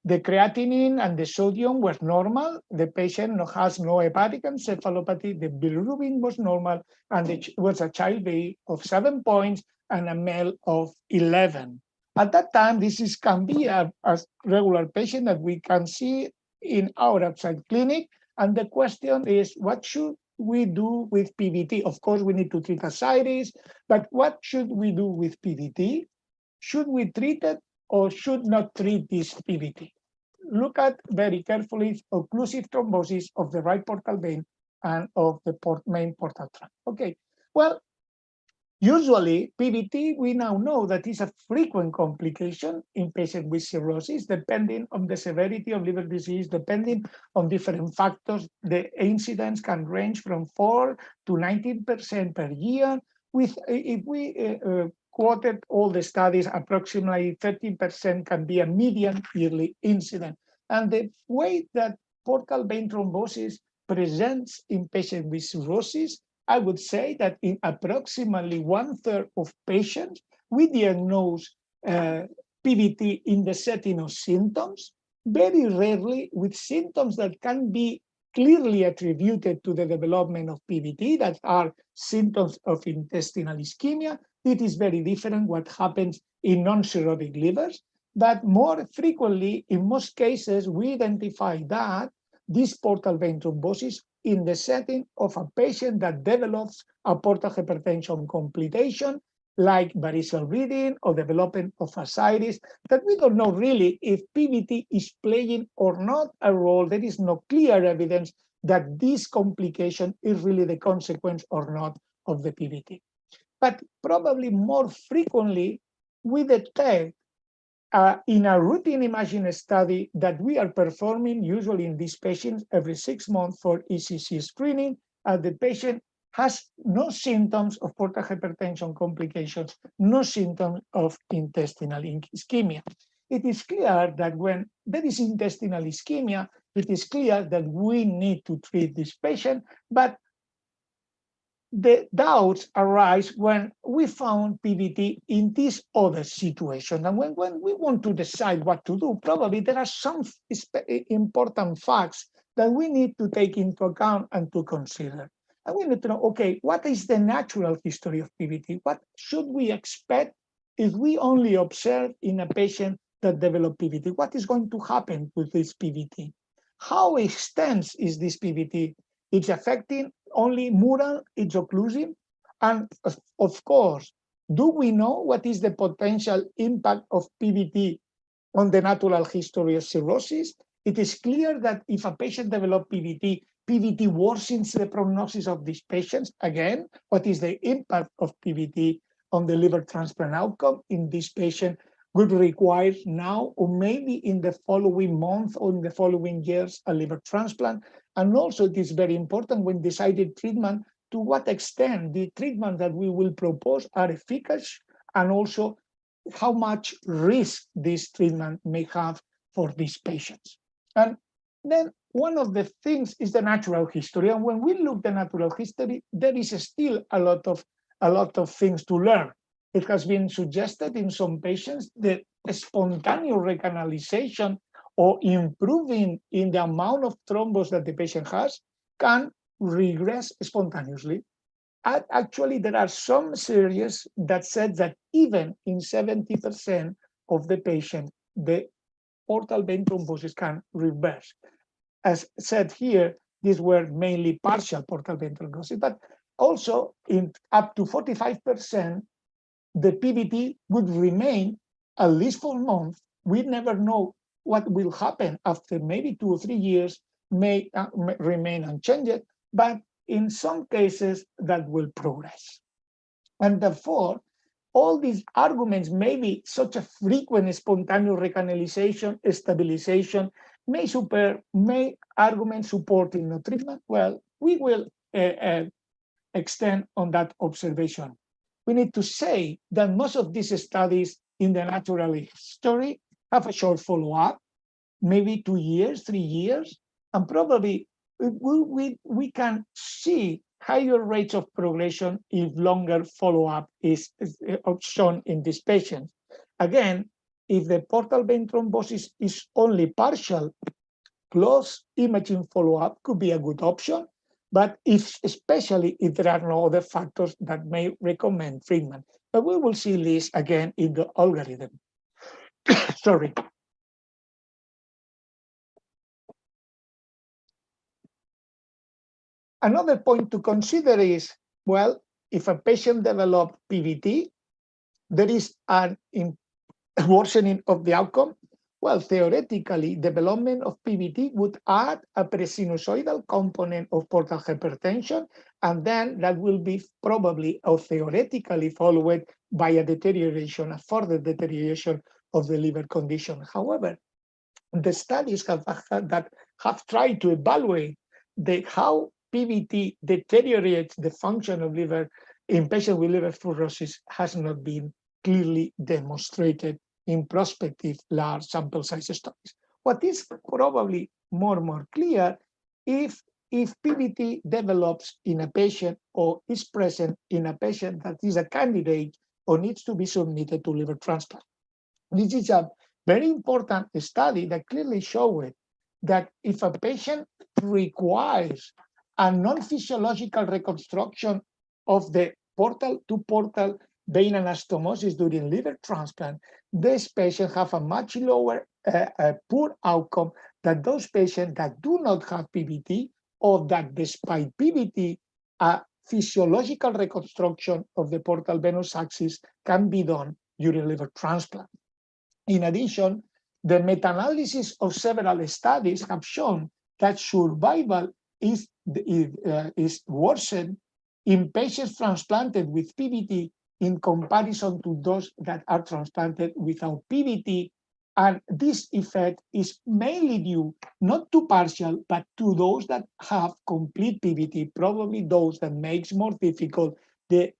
The creatinine and the sodium were normal. The patient has no hepatic encephalopathy. The bilirubin was normal, and it was a child weight of 7 points and a male of 11. At that time, can be a regular patient that we can see in our outside clinic. And the question is, what should we do with PVT? Of course, we need to treat ascites, but what should we do with PVT? Should we treat it or should not treat this PVT? Look at very carefully occlusive thrombosis of the right portal vein and of the main portal trunk. Okay, well, usually PVT, we now know that is a frequent complication in patients with cirrhosis, depending on the severity of liver disease, depending on different factors. The incidence can range from 4 to 19% per year. If we quoted all the studies, approximately 13% can be a median yearly incidence. And the way that portal vein thrombosis presents in patients with cirrhosis, I would say that in approximately 1/3 of patients, we diagnose PVT in the setting of symptoms, very rarely with symptoms that can be clearly attributed to the development of PVT, that are symptoms of intestinal ischemia. It is very different what happens in non-cirrhotic livers, but more frequently, in most cases, we identify that this portal vein thrombosis in the setting of a patient that develops a portal hypertension complication, like variceal bleeding or development of ascites, that we don't know really if PVT is playing or not a role. There is no clear evidence that this complication is really the consequence or not of the PVT. But probably more frequently, we detect in a routine imaging study that we are performing, usually in these patients every 6 months for ECC screening, the patient has no symptoms of portal hypertension complications, no symptoms of intestinal ischemia. It is clear that when there is intestinal ischemia, it is clear that we need to treat this patient, but the doubts arise when we found PVT in this other situation. And when we want to decide what to do, probably there are some important facts that we need to take into account and to consider. And we need to know, okay, what is the natural history of PVT? What should we expect if we only observe in a patient that developed PVT? What is going to happen with this PVT? How extensive is this PVT? It's affecting only mural, it's occlusive. And of course, do we know what is the potential impact of PVT on the natural history of cirrhosis? It is clear that if a patient develops PVT, PVT worsens the prognosis of these patients. Again, what is the impact of PVT on the liver transplant outcome in this patient would require now or maybe in the following month or in the following years a liver transplant. And also it is very important when deciding treatment to what extent the treatment that we will propose are efficacious and also how much risk this treatment may have for these patients. And then one of the things is the natural history. And when we look at the natural history, there is still a lot of things to learn. It has been suggested in some patients that spontaneous recanalization or improving in the amount of thrombus that the patient has can regress spontaneously. And actually, there are some series that said that even in 70% of the patient, the portal vein thrombosis can reverse. as said here, these were mainly partial portal vein thrombosis, but also in up to 45%, the PVT would remain at least for months. We never know what will happen after maybe 2 or 3 years, may remain unchanged, but in some cases that will progress. And therefore, all these arguments, maybe such a frequent spontaneous recanalization, stabilization, may argument supporting no treatment. Well, we will extend on that observation. We need to say that most of these studies in the natural history have a short follow-up, maybe 2 years, 3 years, and probably we can see higher rates of progression if longer follow-up is shown in these patients. Again, if the portal vein thrombosis is only partial, close imaging follow-up could be a good option, but especially if there are no other factors that may recommend treatment. But we will see this again in the algorithm. Sorry. Another point to consider is, well, if a patient develops PVT, there is an worsening of the outcome. Well, theoretically, development of PVT would add a presinusoidal component of portal hypertension, and then that will be probably or theoretically followed by a deterioration, a further deterioration of the liver condition. However, the studies that have tried to evaluate how PVT deteriorates the function of liver in patients with liver fibrosis has not been clearly demonstrated in prospective large sample size studies. What is probably more clear, if PVT develops in a patient or is present in a patient that is a candidate or needs to be submitted to liver transplant. This is a very important study that clearly showed that if a patient requires a non-physiological reconstruction of the portal to portal vein anastomosis during liver transplant, this patient have a much lower poor outcome than those patients that do not have PVT, or that despite PVT, a physiological reconstruction of the portal venous axis can be done during liver transplant. In addition, the meta-analysis of several studies have shown that survival is worsened in patients transplanted with PVT in comparison to those that are transplanted without PVT. And this effect is mainly due not to partial, but to those that have complete PVT, probably those that makes more difficult the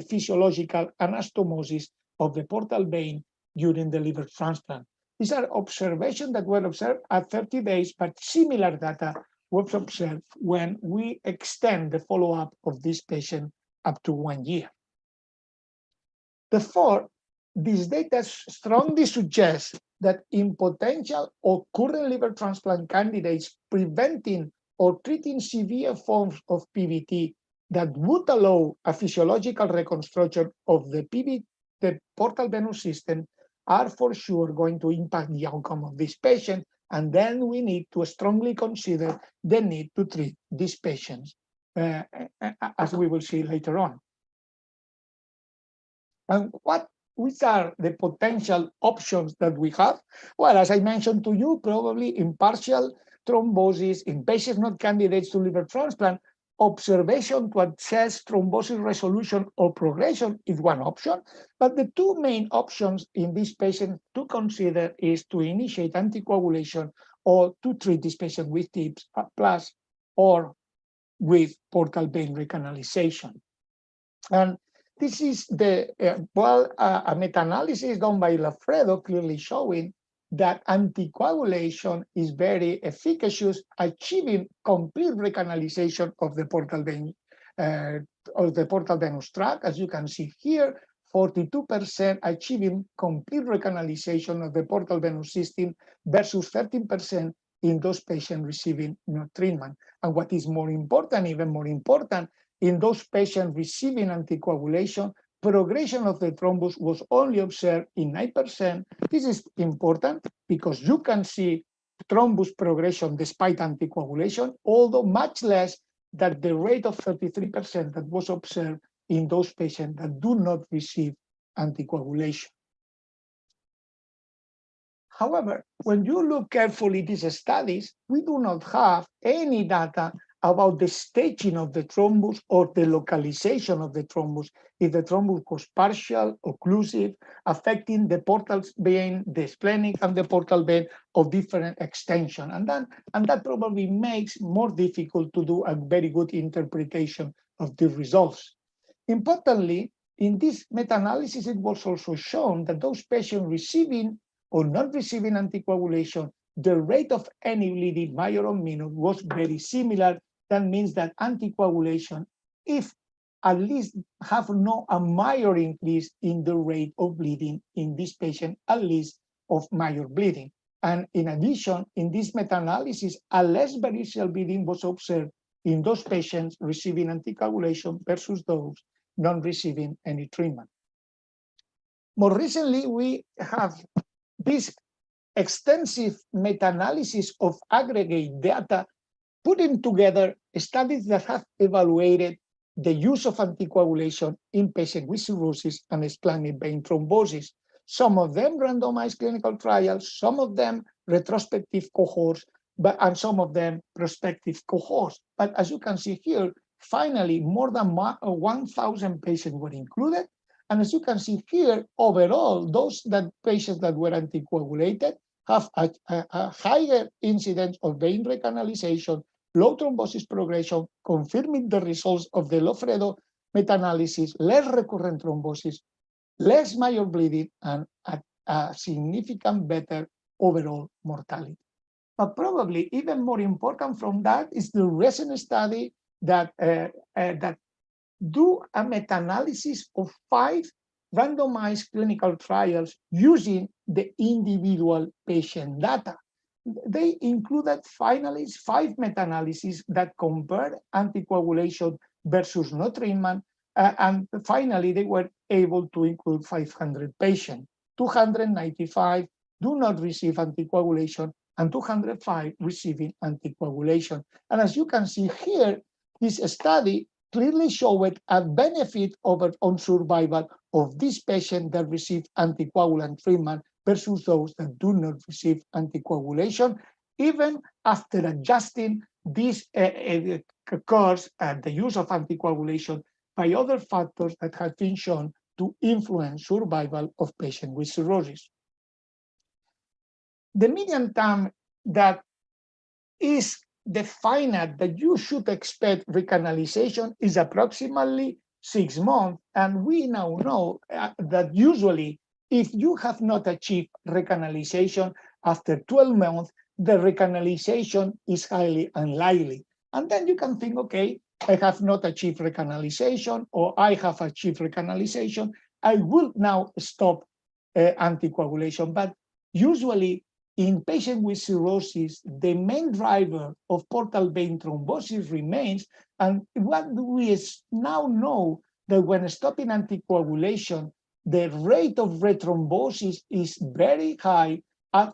physiological anastomosis of the portal vein during the liver transplant. These are observations that were observed at 30 days, but similar data was observed when we extend the follow-up of this patient up to 1 year. Therefore, this data strongly suggests that in potential or current liver transplant candidates preventing or treating severe forms of PVT that would allow a physiological reconstruction of the portal venous system are for sure going to impact the outcome of this patient, and then we need to strongly consider the need to treat these patients, as we will see later on. And which are the potential options that we have? Well, as I mentioned to you, probably in partial thrombosis, in patients not candidates to liver transplant, observation to assess thrombosis resolution or progression is one option. But the two main options in this patient to consider is to initiate anticoagulation or to treat this patient with TIPS plus or with portal vein recanalization. And this is the, a meta-analysis done by Lafredo clearly showing that anticoagulation is very efficacious, achieving complete recanalization of the portal vein, of the portal venous tract. As you can see here, 42% achieving complete recanalization of the portal venous system versus 13% in those patients receiving no treatment. And what is more important, even more important, in those patients receiving anticoagulation, progression of the thrombus was only observed in 9%. This is important because you can see thrombus progression despite anticoagulation, although much less than the rate of 33% that was observed in those patients that do not receive anticoagulation. However, when you look carefully at these studies, we do not have any data about the staging of the thrombus or the localization of the thrombus, if the thrombus was partial, occlusive, affecting the portal vein, the splenic and the portal vein of different extension. And that probably makes more difficult to do a very good interpretation of the results. Importantly, in this meta-analysis, it was also shown that those patients receiving or not receiving anticoagulation, the rate of any bleeding, major or minor, was very similar. That means that anticoagulation, if at least have a major increase in the rate of bleeding in this patient, at least of major bleeding. And in addition, in this meta-analysis, a less variceal bleeding was observed in those patients receiving anticoagulation versus those not receiving any treatment. More recently, we have this extensive meta-analysis of aggregate data, putting together studies that have evaluated the use of anticoagulation in patients with cirrhosis and splenic vein thrombosis. Some of them randomized clinical trials, some of them retrospective cohorts, and some of them prospective cohorts. But as you can see here, finally, more than 1,000 patients were included. And as you can see here, overall, those patients that were anticoagulated have a higher incidence of vein recanalization, low thrombosis progression, confirming the results of the Lofredo meta-analysis, less recurrent thrombosis, less major bleeding, and a significant better overall mortality. But probably even more important from that is the recent study that do a meta-analysis of 5 randomized clinical trials using the individual patient data. They included finally 5 meta-analyses that compared anticoagulation versus no treatment, and finally they were able to include 500 patients. 295 do not receive anticoagulation and 205 receiving anticoagulation. And as you can see here, this study clearly showed a benefit on survival of this patient that received anticoagulant treatment versus those that do not receive anticoagulation, even after adjusting this course and the use of anticoagulation by other factors that have been shown to influence survival of patients with cirrhosis. The median time that is defined that you should expect recanalization is approximately 6 months. And we now know that usually if you have not achieved recanalization after 12 months, the recanalization is highly unlikely. And then you can think, okay, I have not achieved recanalization, or I have achieved recanalization. I will now stop anticoagulation. But usually in patients with cirrhosis, the main driver of portal vein thrombosis remains. And what we now know that when stopping anticoagulation, the rate of rethrombosis is very high, at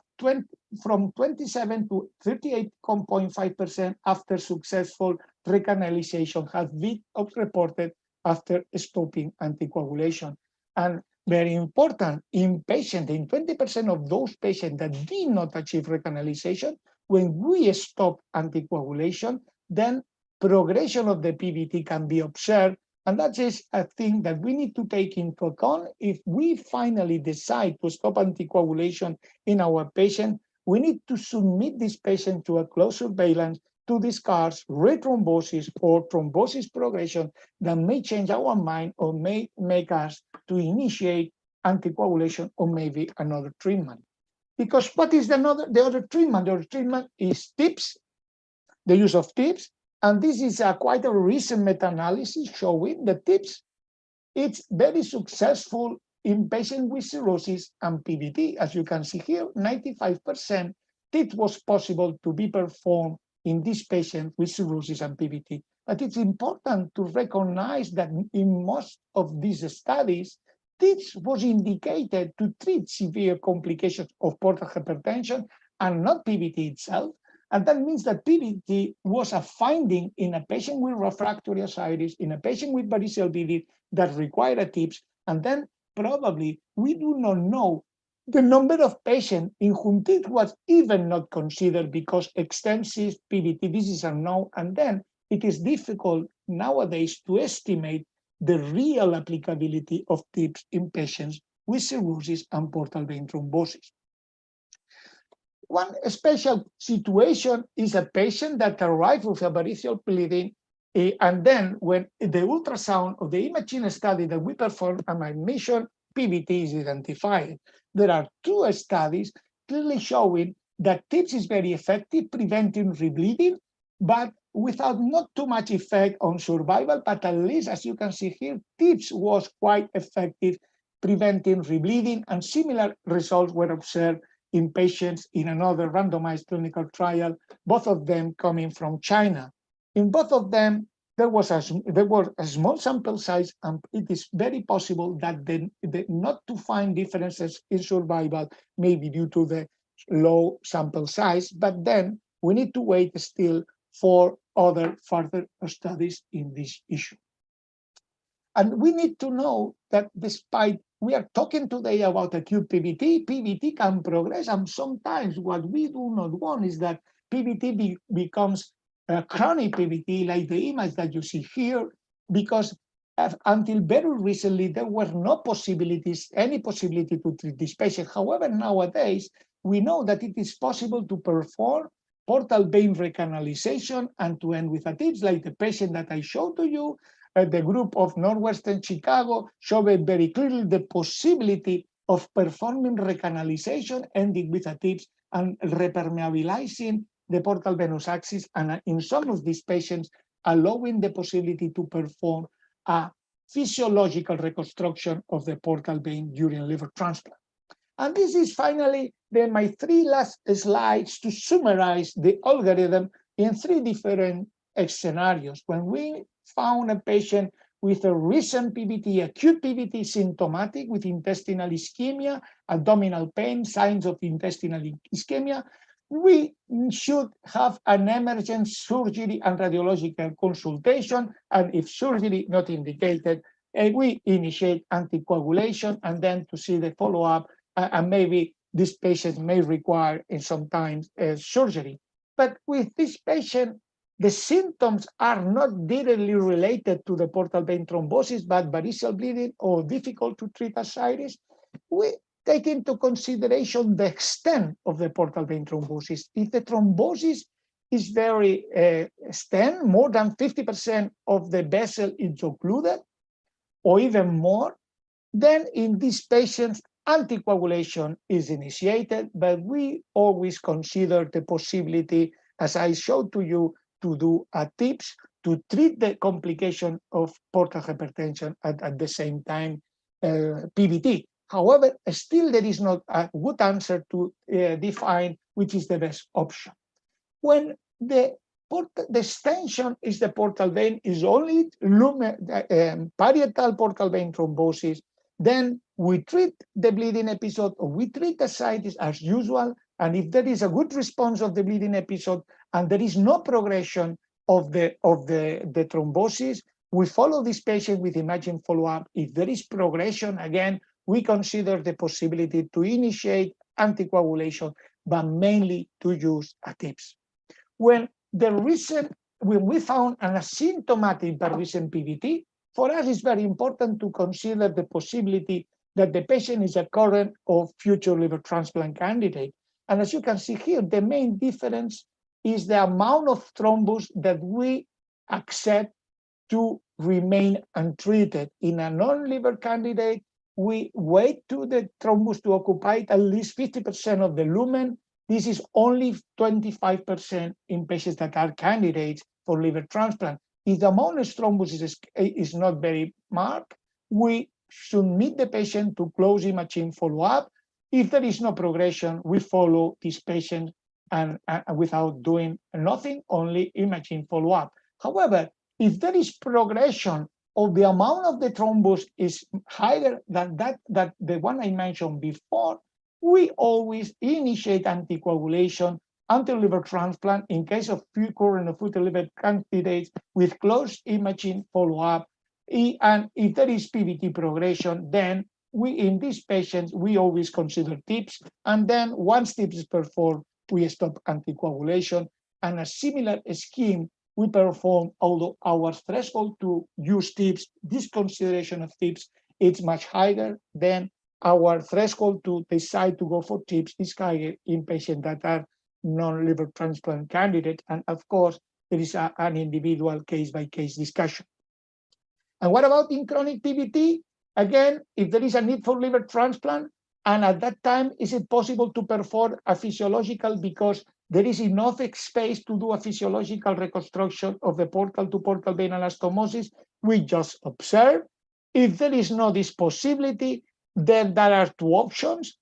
from 27 to 38.5% after successful recanalization has been reported after stopping anticoagulation. And very important, in 20% of those patients that did not achieve recanalization, when we stop anticoagulation, then progression of the PVT can be observed. And that is a thing that we need to take into account. If we finally decide to stop anticoagulation in our patient, we need to submit this patient to a close surveillance to discuss rethrombosis or thrombosis progression that may change our mind or may make us to initiate anticoagulation or maybe another treatment. Because what is the other treatment? The other treatment is TIPS, the use of TIPS. And this is quite a recent meta-analysis showing that TIPS, it's very successful in patients with cirrhosis and PVT. As you can see here, 95% TIPS was possible to be performed in this patient with cirrhosis and PVT. But it's important to recognize that in most of these studies, TIPS was indicated to treat severe complications of portal hypertension and not PVT itself. And that means that PVT was a finding in a patient with refractory ascites, in a patient with varicose bleeding that required a TIPS. And then probably we do not know the number of patients in whom TIPS was even not considered because extensive PVT disease are known. And then it is difficult nowadays to estimate the real applicability of TIPS in patients with cirrhosis and portal vein thrombosis. One special situation is a patient that arrived with a varicose bleeding, and then when the ultrasound of the imaging study that we performed, and I mentioned PVT is identified. There are two studies clearly showing that TIPS is very effective preventing rebleeding, but without not too much effect on survival. But at least, as you can see here, TIPS was quite effective preventing rebleeding, and similar results were observed in patients in another randomized clinical trial, both of them coming from China. In both of them, there was a small sample size, and it is very possible that not to find differences in survival may be due to the low sample size, but then we need to wait still for other further studies in this issue. And we need to know that despite we are talking today about acute PVT, PVT can progress, and sometimes what we do not want is that PVT becomes a chronic PVT, like the image that you see here, because until very recently there were no any possibility to treat this patient. However, nowadays we know that it is possible to perform portal vein recanalization and to end with a TIPS, like the patient that I showed to you. The group of Northwestern Chicago showed very clearly the possibility of performing recanalization, ending with a TIPS, and repermeabilizing the portal venous axis, and in some of these patients, allowing the possibility to perform a physiological reconstruction of the portal vein during liver transplant. And this is finally my three last slides to summarize the algorithm in three different scenarios. When we found a patient with a recent PVT, acute PVT symptomatic with intestinal ischemia, abdominal pain, signs of intestinal ischemia, we should have an emergent surgery and radiological consultation. And if surgery not indicated, we initiate anticoagulation and then to see the follow-up, and maybe this patient may require sometimes surgery. But with this patient, the symptoms are not directly related to the portal vein thrombosis, but varicose bleeding or difficult to treat ascites. We take into consideration the extent of the portal vein thrombosis. If the thrombosis is very extent, more than 50% of the vessel is occluded, or even more, then in these patients, anticoagulation is initiated, but we always consider the possibility, as I showed to you, to do a TIPS to treat the complication of portal hypertension at the same time PVT. However, still there is not a good answer to define which is the best option. When the extension is the portal vein is only parietal portal vein thrombosis, then we treat the bleeding episode, or we treat ascites as usual. And if there is a good response of the bleeding episode and there is no progression of the thrombosis, we follow this patient with imaging follow-up. If there is progression, again, we consider the possibility to initiate anticoagulation, but mainly to use a TIPS. When we found an asymptomatic recent PVT, for us it's very important to consider the possibility that the patient is a current or future liver transplant candidate. And as you can see here, the main difference is the amount of thrombus that we accept to remain untreated. In a non-liver candidate, we wait to the thrombus to occupy at least 50% of the lumen. This is only 25% in patients that are candidates for liver transplant. If the amount of thrombus is not very marked, we should meet the patient to close imaging follow-up. If there is no progression, we follow this patient and without doing nothing, only imaging follow-up. However, if there is progression or the amount of the thrombus is higher than that the one I mentioned before, we always initiate anticoagulation until liver transplant in case of current or future liver candidates with close imaging follow-up. And if there is PVT progression, then in these patients, we always consider TIPS. And then once TIPS is performed, we stop anticoagulation. And a similar scheme we perform, although our threshold to use TIPS, this consideration of TIPS, it's much higher than our threshold to decide to go for TIPS is higher in patients that are non-liver transplant candidates. And of course, there is an individual case-by-case discussion. And what about in chronic PVT? Again, if there is a need for liver transplant, and at that time, is it possible to perform a physiological because there is enough space to do a physiological reconstruction of the portal to portal vein anastomosis? We just observe. If there is no this possibility, then there are two options.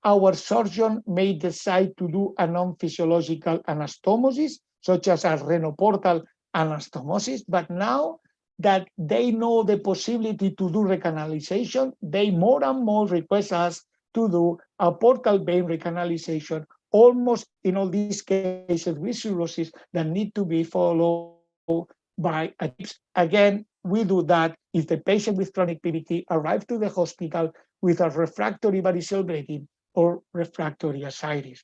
Our surgeon may decide to do a non-physiological anastomosis, such as a renoportal anastomosis, but now that they know the possibility to do recanalization, they more and more request us to do a portal vein recanalization, almost in all these cases with cirrhosis that need to be followed by a TIPS. Again, we do that if the patient with chronic PVT arrives to the hospital with a refractory varicose bleeding or refractory ascites.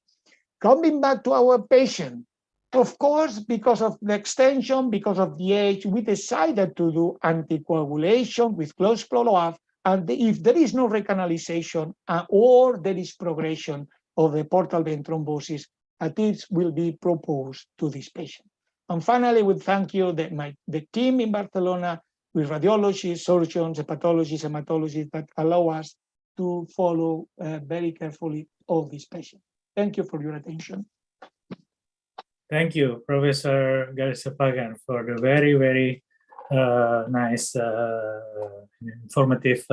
Coming back to our patient, of course, because of the extension, because of the age, we decided to do anticoagulation with close follow-up. And if there is no recanalization or there is progression of the portal vein thrombosis, a TIPS will be proposed to this patient. And finally, we thank you, the team in Barcelona with radiologists, surgeons, hepatologists, hematologists that allow us to follow very carefully all these patients. Thank you for your attention. Thank you, Professor Garcia-Pagan, for the very, very nice, informative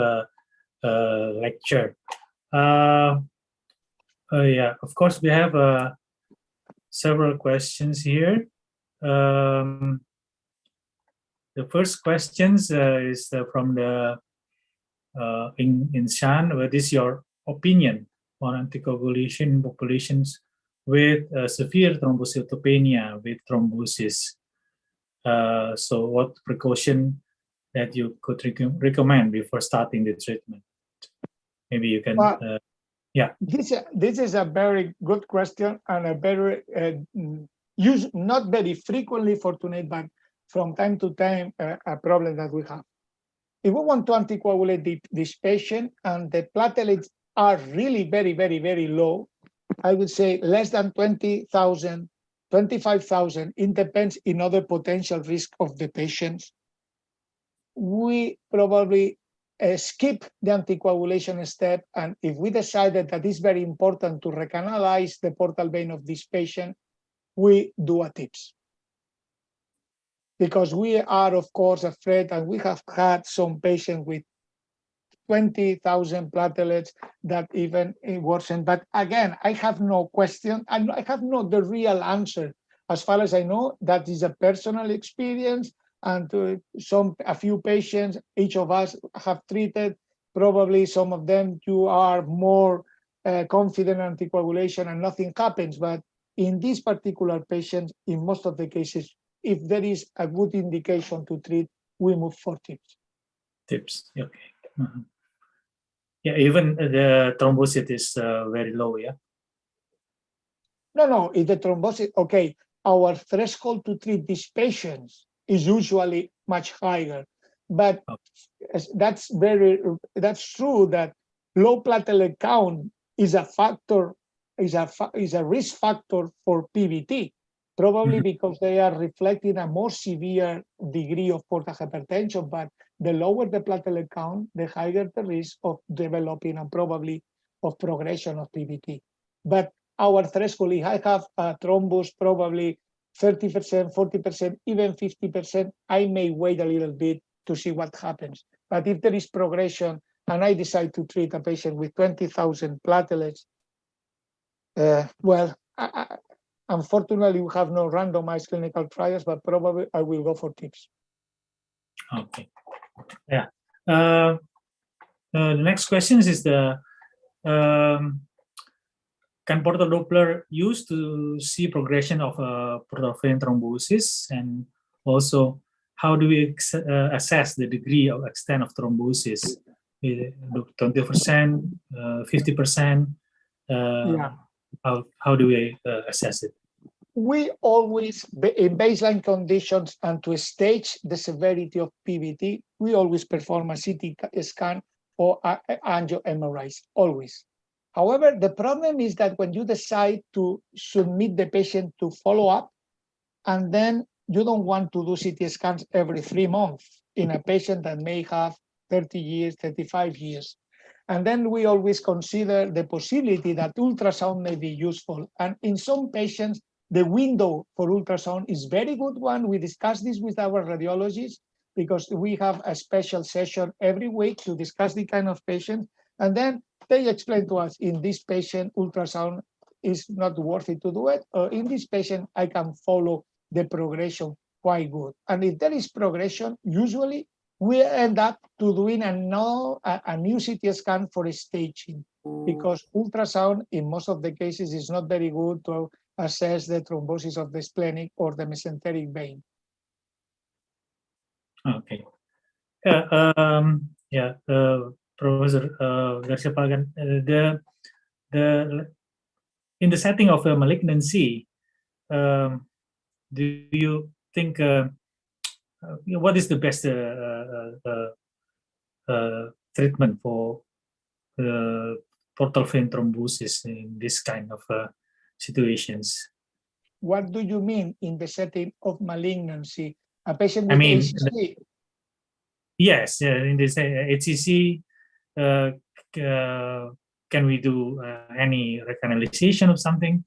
lecture. Yeah, of course, we have several questions here. The first questions is from the in Shan. What is your opinion on anticoagulation in populations with severe thrombocytopenia with thrombosis? So what precaution that you could recommend before starting the treatment? Maybe you can, yeah. This is a very good question and a very, not very frequently, fortunate, but from time to time, a problem that we have. If we want to anticoagulate this patient and the platelets are really very, very, very low, I would say less than 20,000, 25,000, it depends in other potential risk of the patients. We probably skip the anticoagulation step. And if we decided that it's very important to recanalize the portal vein of this patient, we do a TIPS. Because we are, of course, afraid, and we have had some patients with 20,000 platelets that even worsen. But again, I have no question, and I have not the real answer. As far as I know, that is a personal experience, and a few patients, each of us have treated. Probably some of them, you are more confident in anticoagulation and nothing happens. But in these particular patients, in most of the cases, if there is a good indication to treat, we move for TIPS. TIPS, okay. Uh-huh. Yeah, even the thrombocyte is very low, yeah? No, if the thrombocyte, okay, our threshold to treat these patients is usually much higher. But that's true that low platelet count is a factor, is a risk factor for PVT. Probably because they are reflecting a more severe degree of portal hypertension, but the lower the platelet count, the higher the risk of developing and probably of progression of PVT. But our threshold, if I have a thrombus, probably 30%, 40%, even 50%, I may wait a little bit to see what happens. But if there is progression and I decide to treat a patient with 20,000 platelets, well, unfortunately, we have no randomized clinical trials, but probably I will go for TIPS. Okay. Yeah. The next question is can portal Doppler used to see progression of portal vein thrombosis, and also how do we assess the degree of extent of thrombosis? 20%, 50%. Yeah. How do we assess it? We always, in baseline conditions and to stage the severity of PVT, we always perform a CT scan or angio MRIs, always. However, the problem is that when you decide to submit the patient to follow up, and then you don't want to do CT scans every 3 months in a patient that may have 30 years, 35 years. And then we always consider the possibility that ultrasound may be useful. And in some patients, the window for ultrasound is very good one. We discuss this with our radiologists because we have a special session every week to discuss the kind of patient. And then they explain to us, in this patient, ultrasound is not worth it to do it. Or in this patient, I can follow the progression quite good. And if there is progression, usually we end up to doing a new CT scan for staging, because ultrasound in most of the cases is not very good to assess the thrombosis of the splenic or the mesenteric vein. Okay. Professor Garcia Pagan, in the setting of a malignancy, do you think what is the best treatment for portal vein thrombosis in this kind of situations? What do you mean in the setting of malignancy? A patient with I mean, HCC? Yes, in this HCC, can we do any recanalization of something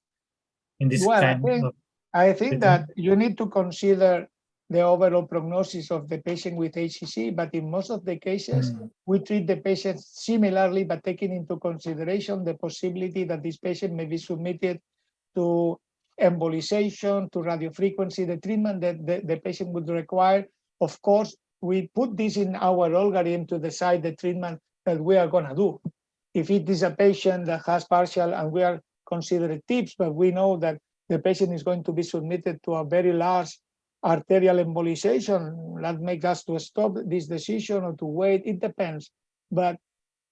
in this Well, kind of? I think that you need to consider the overall prognosis of the patient with HCC, but in most of the cases, we treat the patient similarly, but taking into consideration the possibility that this patient may be submitted to embolization, to radiofrequency, the treatment that the patient would require. Of course, we put this in our algorithm to decide the treatment that we are going to do. If it is a patient that has partial, and we are considering tips, but we know that the patient is going to be submitted to a very large arterial embolization, that makes us to stop this decision or to wait. It depends. But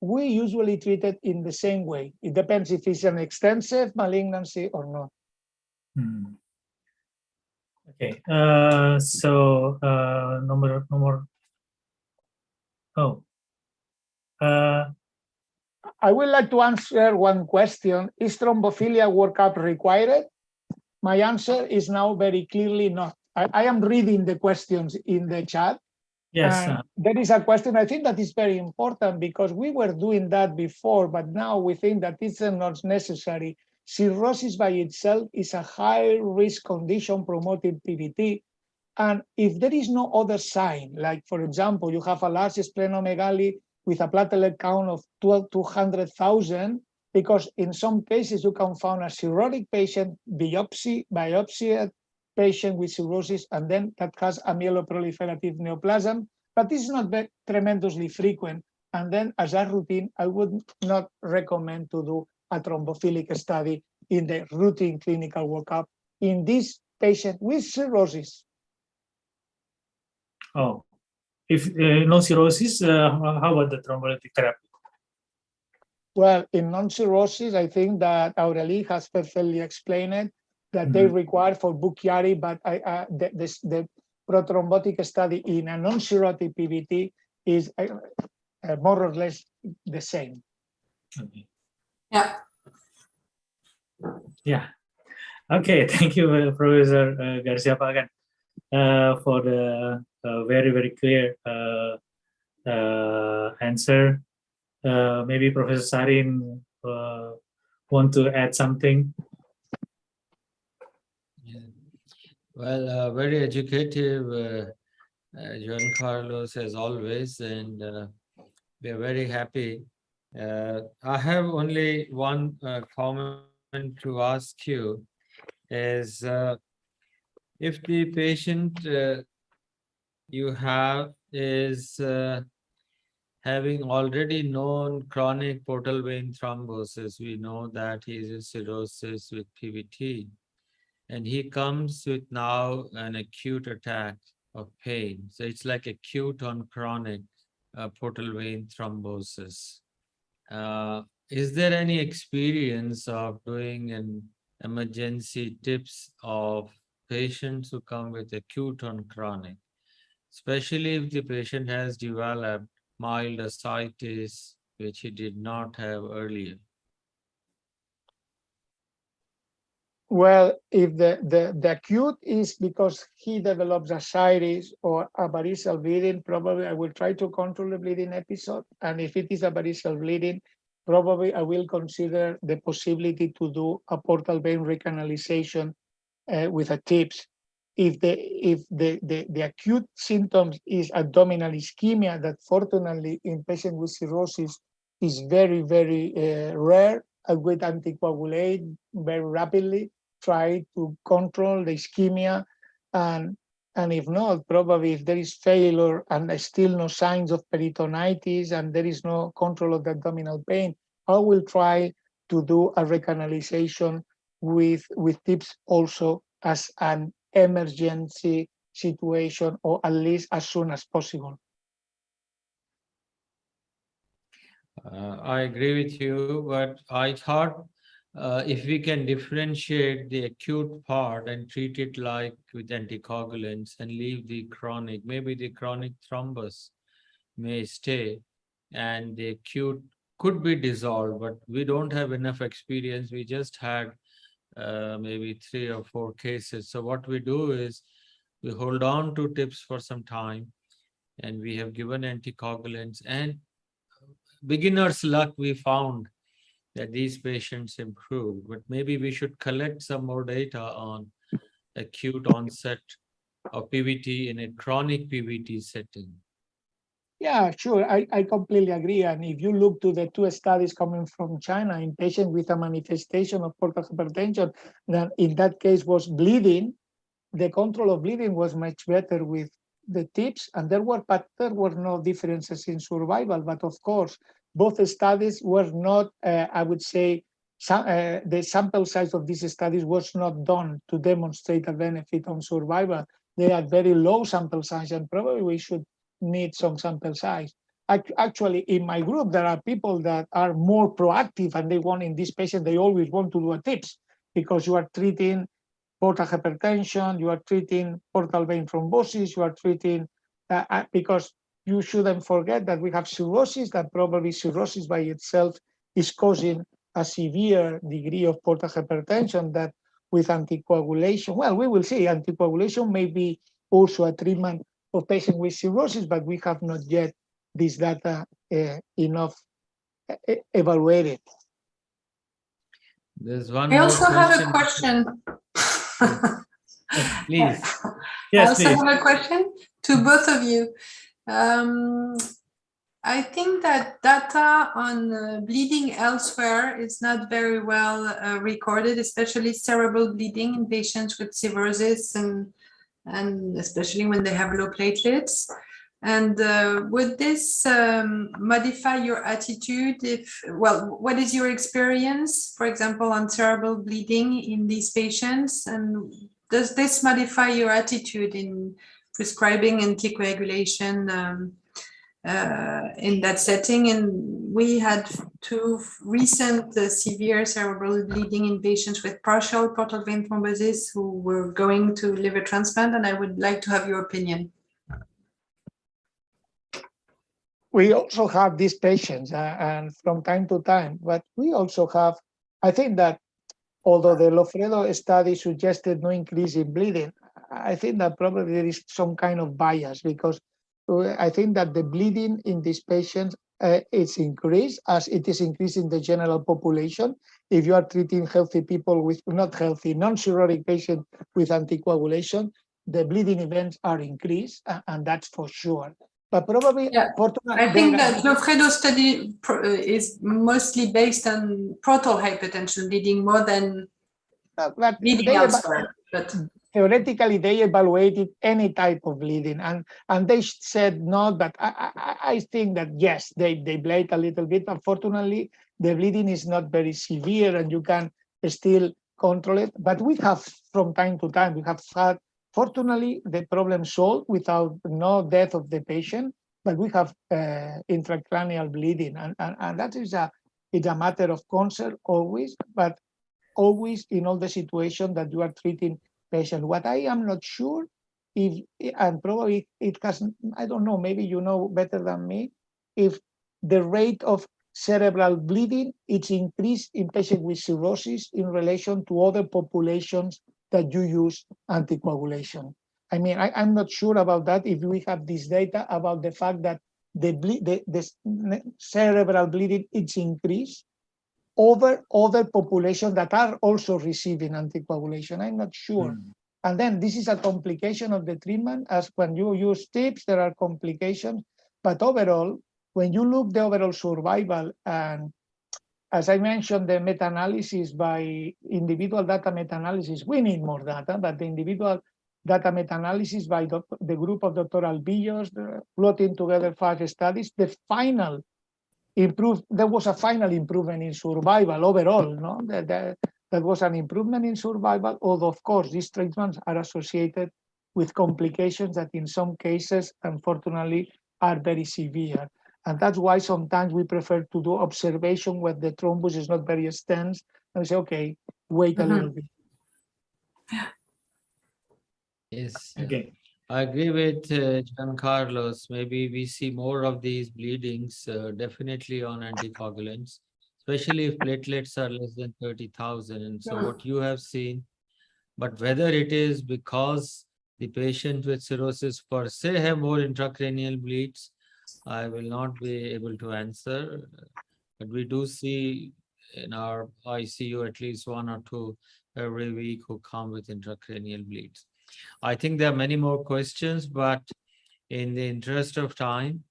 we usually treat it in the same way. It depends if it's an extensive malignancy or not. Okay. So no more. Oh. I would like to answer one question. Is thrombophilia workup required? My answer is now very clearly not. I am reading the questions in the chat. Yes. There is a question, I think that is very important, because we were doing that before, but now we think that it's not necessary. Cirrhosis by itself is a high risk condition promoting PVT. And if there is no other sign, like for example, you have a large splenomegaly with a platelet count of 200,000, because in some cases you can find a cirrhotic patient, biopsy patient with cirrhosis, and then that has a myeloproliferative neoplasm, but this is not tremendously frequent. And then as a routine, I would not recommend to do a thrombophilic study in the routine clinical workup in this patient with cirrhosis. Oh, if no cirrhosis, how about the thrombolytic therapy? Well, in non-cirrhosis, I think that Aurelie has perfectly explained it, that they require for Buchiari, but the prothrombotic study in a non-cirrhotic PVT is more or less the same. Okay. Yeah. Yeah. Okay. Thank you, Professor Garcia Pagan, for the very, very clear answer. Maybe Professor Sarin want to add something? Yeah. Well, very educative, Juan Carlos, as always, and we are very happy. I have only one comment to ask you is, if the patient you have is having already known chronic portal vein thrombosis, we know that he is in cirrhosis with PVT, and he comes with now an acute attack of pain. So it's like acute on chronic portal vein thrombosis. Is there any experience of doing an emergency tips of patients who come with acute on chronic, especially if the patient has developed mild ascites, which he did not have earlier? Well, if the acute is because he develops ascites or a varicose bleeding, probably I will try to control the bleeding episode. And if it is a varicose bleeding, probably I will consider the possibility to do a portal vein recanalization with a TIPS. If the acute symptoms is abdominal ischemia, that fortunately in patients with cirrhosis is very, very rare, I would anticoagulate very rapidly, try to control the ischemia, and if not, probably if there is failure and still no signs of peritonitis and there is no control of the abdominal pain, I will try to do a recanalization with TIPS also as an emergency situation, or at least as soon as possible. I agree with you, but I thought if we can differentiate the acute part and treat it like with anticoagulants and leave the chronic, maybe the chronic thrombus may stay and the acute could be dissolved, but we don't have enough experience. We just had maybe 3 or 4 cases. So what we do is we hold on to TIPS for some time, and we have given anticoagulants, and beginner's luck, we found that these patients improved, but maybe we should collect some more data on acute onset of PVT in a chronic PVT setting. Yeah, sure. I completely agree. And if you look to the 2 studies coming from China in patients with a manifestation of portal hypertension, that in that case was bleeding, the control of bleeding was much better with the TIPS, and there were no differences in survival. But of course, both studies were not, I would say, the sample size of these studies was not done to demonstrate a benefit on survival. They had very low sample size, and probably we should need some sample size. Actually, in my group, there are people that are more proactive, and they want in this patient, they always want to do a TIPS because you are treating portal hypertension, you are treating portal vein thrombosis, you are treating, because you shouldn't forget that we have cirrhosis, that probably cirrhosis by itself is causing a severe degree of portal hypertension that with anticoagulation, well, we will see, anticoagulation may be also a treatment of patients with cirrhosis, but we have not yet this data enough evaluated. There's one I more also have a question. Please. I also have a question to both of you. I think that data on bleeding elsewhere is not very well recorded, especially cerebral bleeding in patients with cirrhosis and especially when they have low platelets. And would this modify your attitude what is your experience, for example, on cerebral bleeding in these patients? And does this modify your attitude in prescribing anticoagulation in that setting? And we had 2 recent severe cerebral bleeding in patients with partial portal vein thrombosis who were going to liver transplant, and I would like to have your opinion. We also have these patients, and from time to time, but we also have, I think that although the Lofredo study suggested no increase in bleeding, I think that probably there is some kind of bias, because I think that the bleeding in these patients is increased as it is increasing the general population. If you are treating healthy people with not healthy, non-cirrhotic patients with anticoagulation, the bleeding events are increased, and that's for sure. But probably, yeah, I think that Lofredo study is mostly based on portal hypertension bleeding more than bleeding elsewhere. But theoretically they evaluated any type of bleeding, and they said no, but I think that yes, they bled a little bit. Unfortunately, the bleeding is not very severe, and you can still control it. But we have, from time to time, we have had, fortunately, the problem solved without no death of the patient, but we have intracranial bleeding, and that is it's a matter of concern always, but always in all the situation that you are treating patient. What I am not sure if, and probably it has, I don't know, maybe you know better than me, if the rate of cerebral bleeding is increased in patients with cirrhosis in relation to other populations that you use anticoagulation. I mean, I'm not sure about that, if we have this data about the fact that the cerebral bleeding is increased over other populations that are also receiving anticoagulation. I'm not sure. And then this is a complication of the treatment, as when you use tips, there are complications. But overall, when you look the overall survival, and as I mentioned, the meta-analysis by individual data meta-analysis, we need more data, but the individual data meta-analysis by the group of Dr. Albillos, plotting together 5 studies, the final there was a final improvement in survival overall, no? That was an improvement in survival, although of course these treatments are associated with complications that in some cases, unfortunately, are very severe. And that's why sometimes we prefer to do observation when the thrombus is not very extensive, and we say, okay, wait a little bit. Yes. Okay. I agree with Giancarlo's. Maybe we see more of these bleedings definitely on anticoagulants, especially if platelets are less than 30,000. And so what you have seen, but whether it is because the patient with cirrhosis per se have more intracranial bleeds, I will not be able to answer. But we do see in our ICU at least 1 or 2 every week who come with intracranial bleeds. I think there are many more questions, but in the interest of time,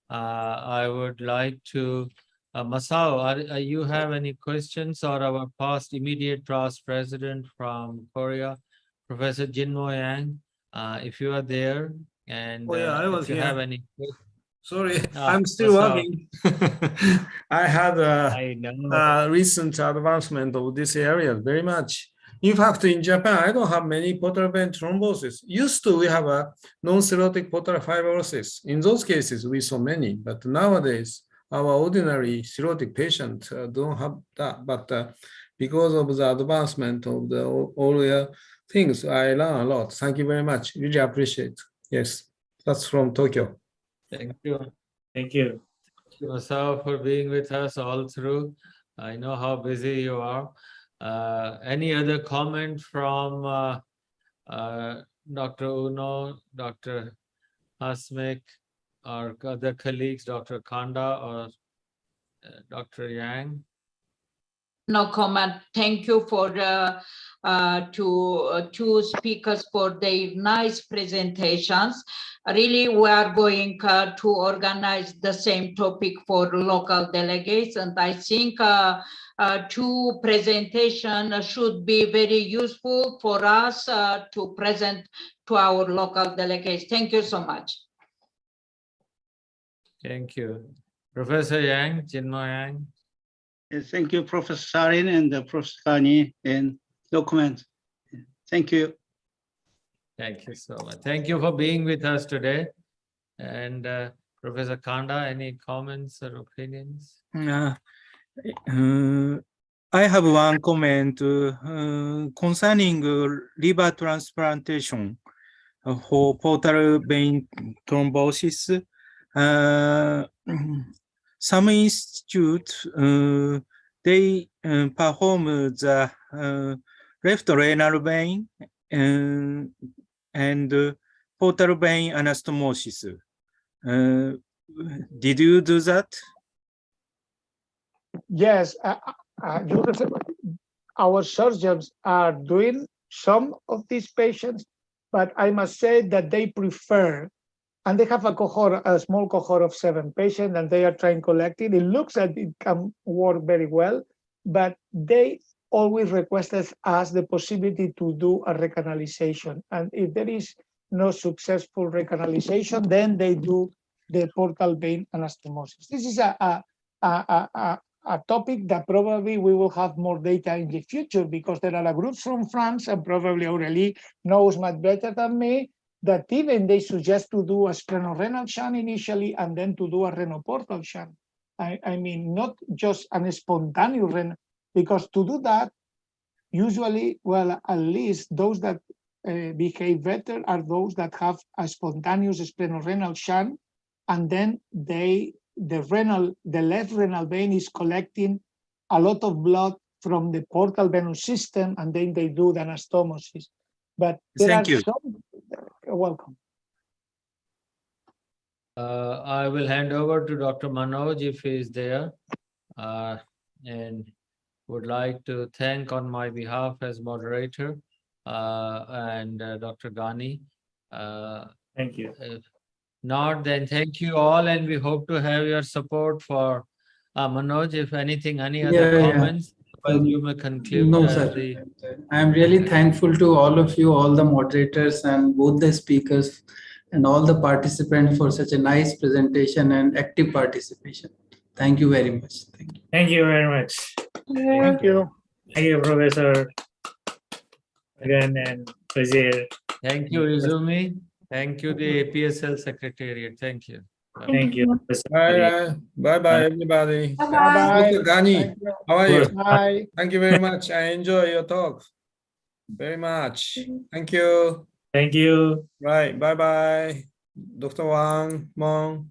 I would like to, Masao, you have any questions, or our immediate past president from Korea, Professor Jinmo Yang, if you are there, and I was if you here. have any. Sorry, I'm still Masao. working. I had I know. recent advancement of this area very much. In fact, in Japan, I don't have many portal vein thrombosis. Used to, we have a non-cirrhotic portal fibrosis. In those cases, we saw many, but nowadays, our ordinary cirrhotic patients don't have that. But because of the advancement of the all things, I learn a lot. Thank you very much. Really appreciate. Yes, that's from Tokyo. Thank you. Thank you. Thank you, Masao, for being with us all through. I know how busy you are. Any other comment from Dr. Uno, Dr. Hasmik, or other colleagues, Dr. Kanda or Dr. Yang? No comment. Thank you for two speakers for their nice presentations. Really, we are going to organize the same topic for local delegates, and I think two presentations should be very useful for us to present to our local delegates. Thank you so much. Thank you. Professor Yang, Jinmo Yang. Yes, thank you, Professor Sarin and Professor Kani, and no comment. Thank you. Thank you so much. Thank you for being with us today. And Professor Kanda, any comments or opinions? I have one comment concerning liver transplantation for portal vein thrombosis. Some institutes, they perform the left renal vein and portal vein anastomosis. Did you do that? Yes, our surgeons are doing some of these patients, but I must say that they prefer, and they have a small cohort of 7 patients, and they are trying collecting. It looks like it can work very well, but they always requested us the possibility to do a recanalization. And if there is no successful recanalization, then they do the portal vein anastomosis. This is a topic that probably we will have more data in the future, because there are groups from France, and probably Aurélie knows much better than me, that even they suggest to do a splenorenal shunt initially and then to do a renoportal shunt. I mean, not just a spontaneous renal, because to do that, usually, well, at least those that behave better are those that have a spontaneous splenorenal shunt, and then the left renal vein is collecting a lot of blood from the portal venous system, and then they do the anastomosis. But there Thank are you. some. Welcome. I will hand over to Dr. Manoj if he is there, and would like to thank on my behalf as moderator and Dr. Ghani. Thank you. If not, then thank you all, and we hope to have your support for Manoj. If anything, any other comments, well, you may conclude. No, sir. I am really thankful to all of you, all the moderators and both the speakers and all the participants for such a nice presentation and active participation. Thank you very much. Thank you. Thank you very much. Thank you. Thank you, Professor. Again, and Fazil. Thank you, Izumi. Thank you, the APSL Secretariat. Thank you. Thank you, Professor. Bye, everybody. Bye-bye. Dr. Ghani, Thank you. how are you? Bye. Thank you very much. I enjoy your talk very much. Thank you. Thank you. Right. Bye-bye. Dr. Wang, Mong.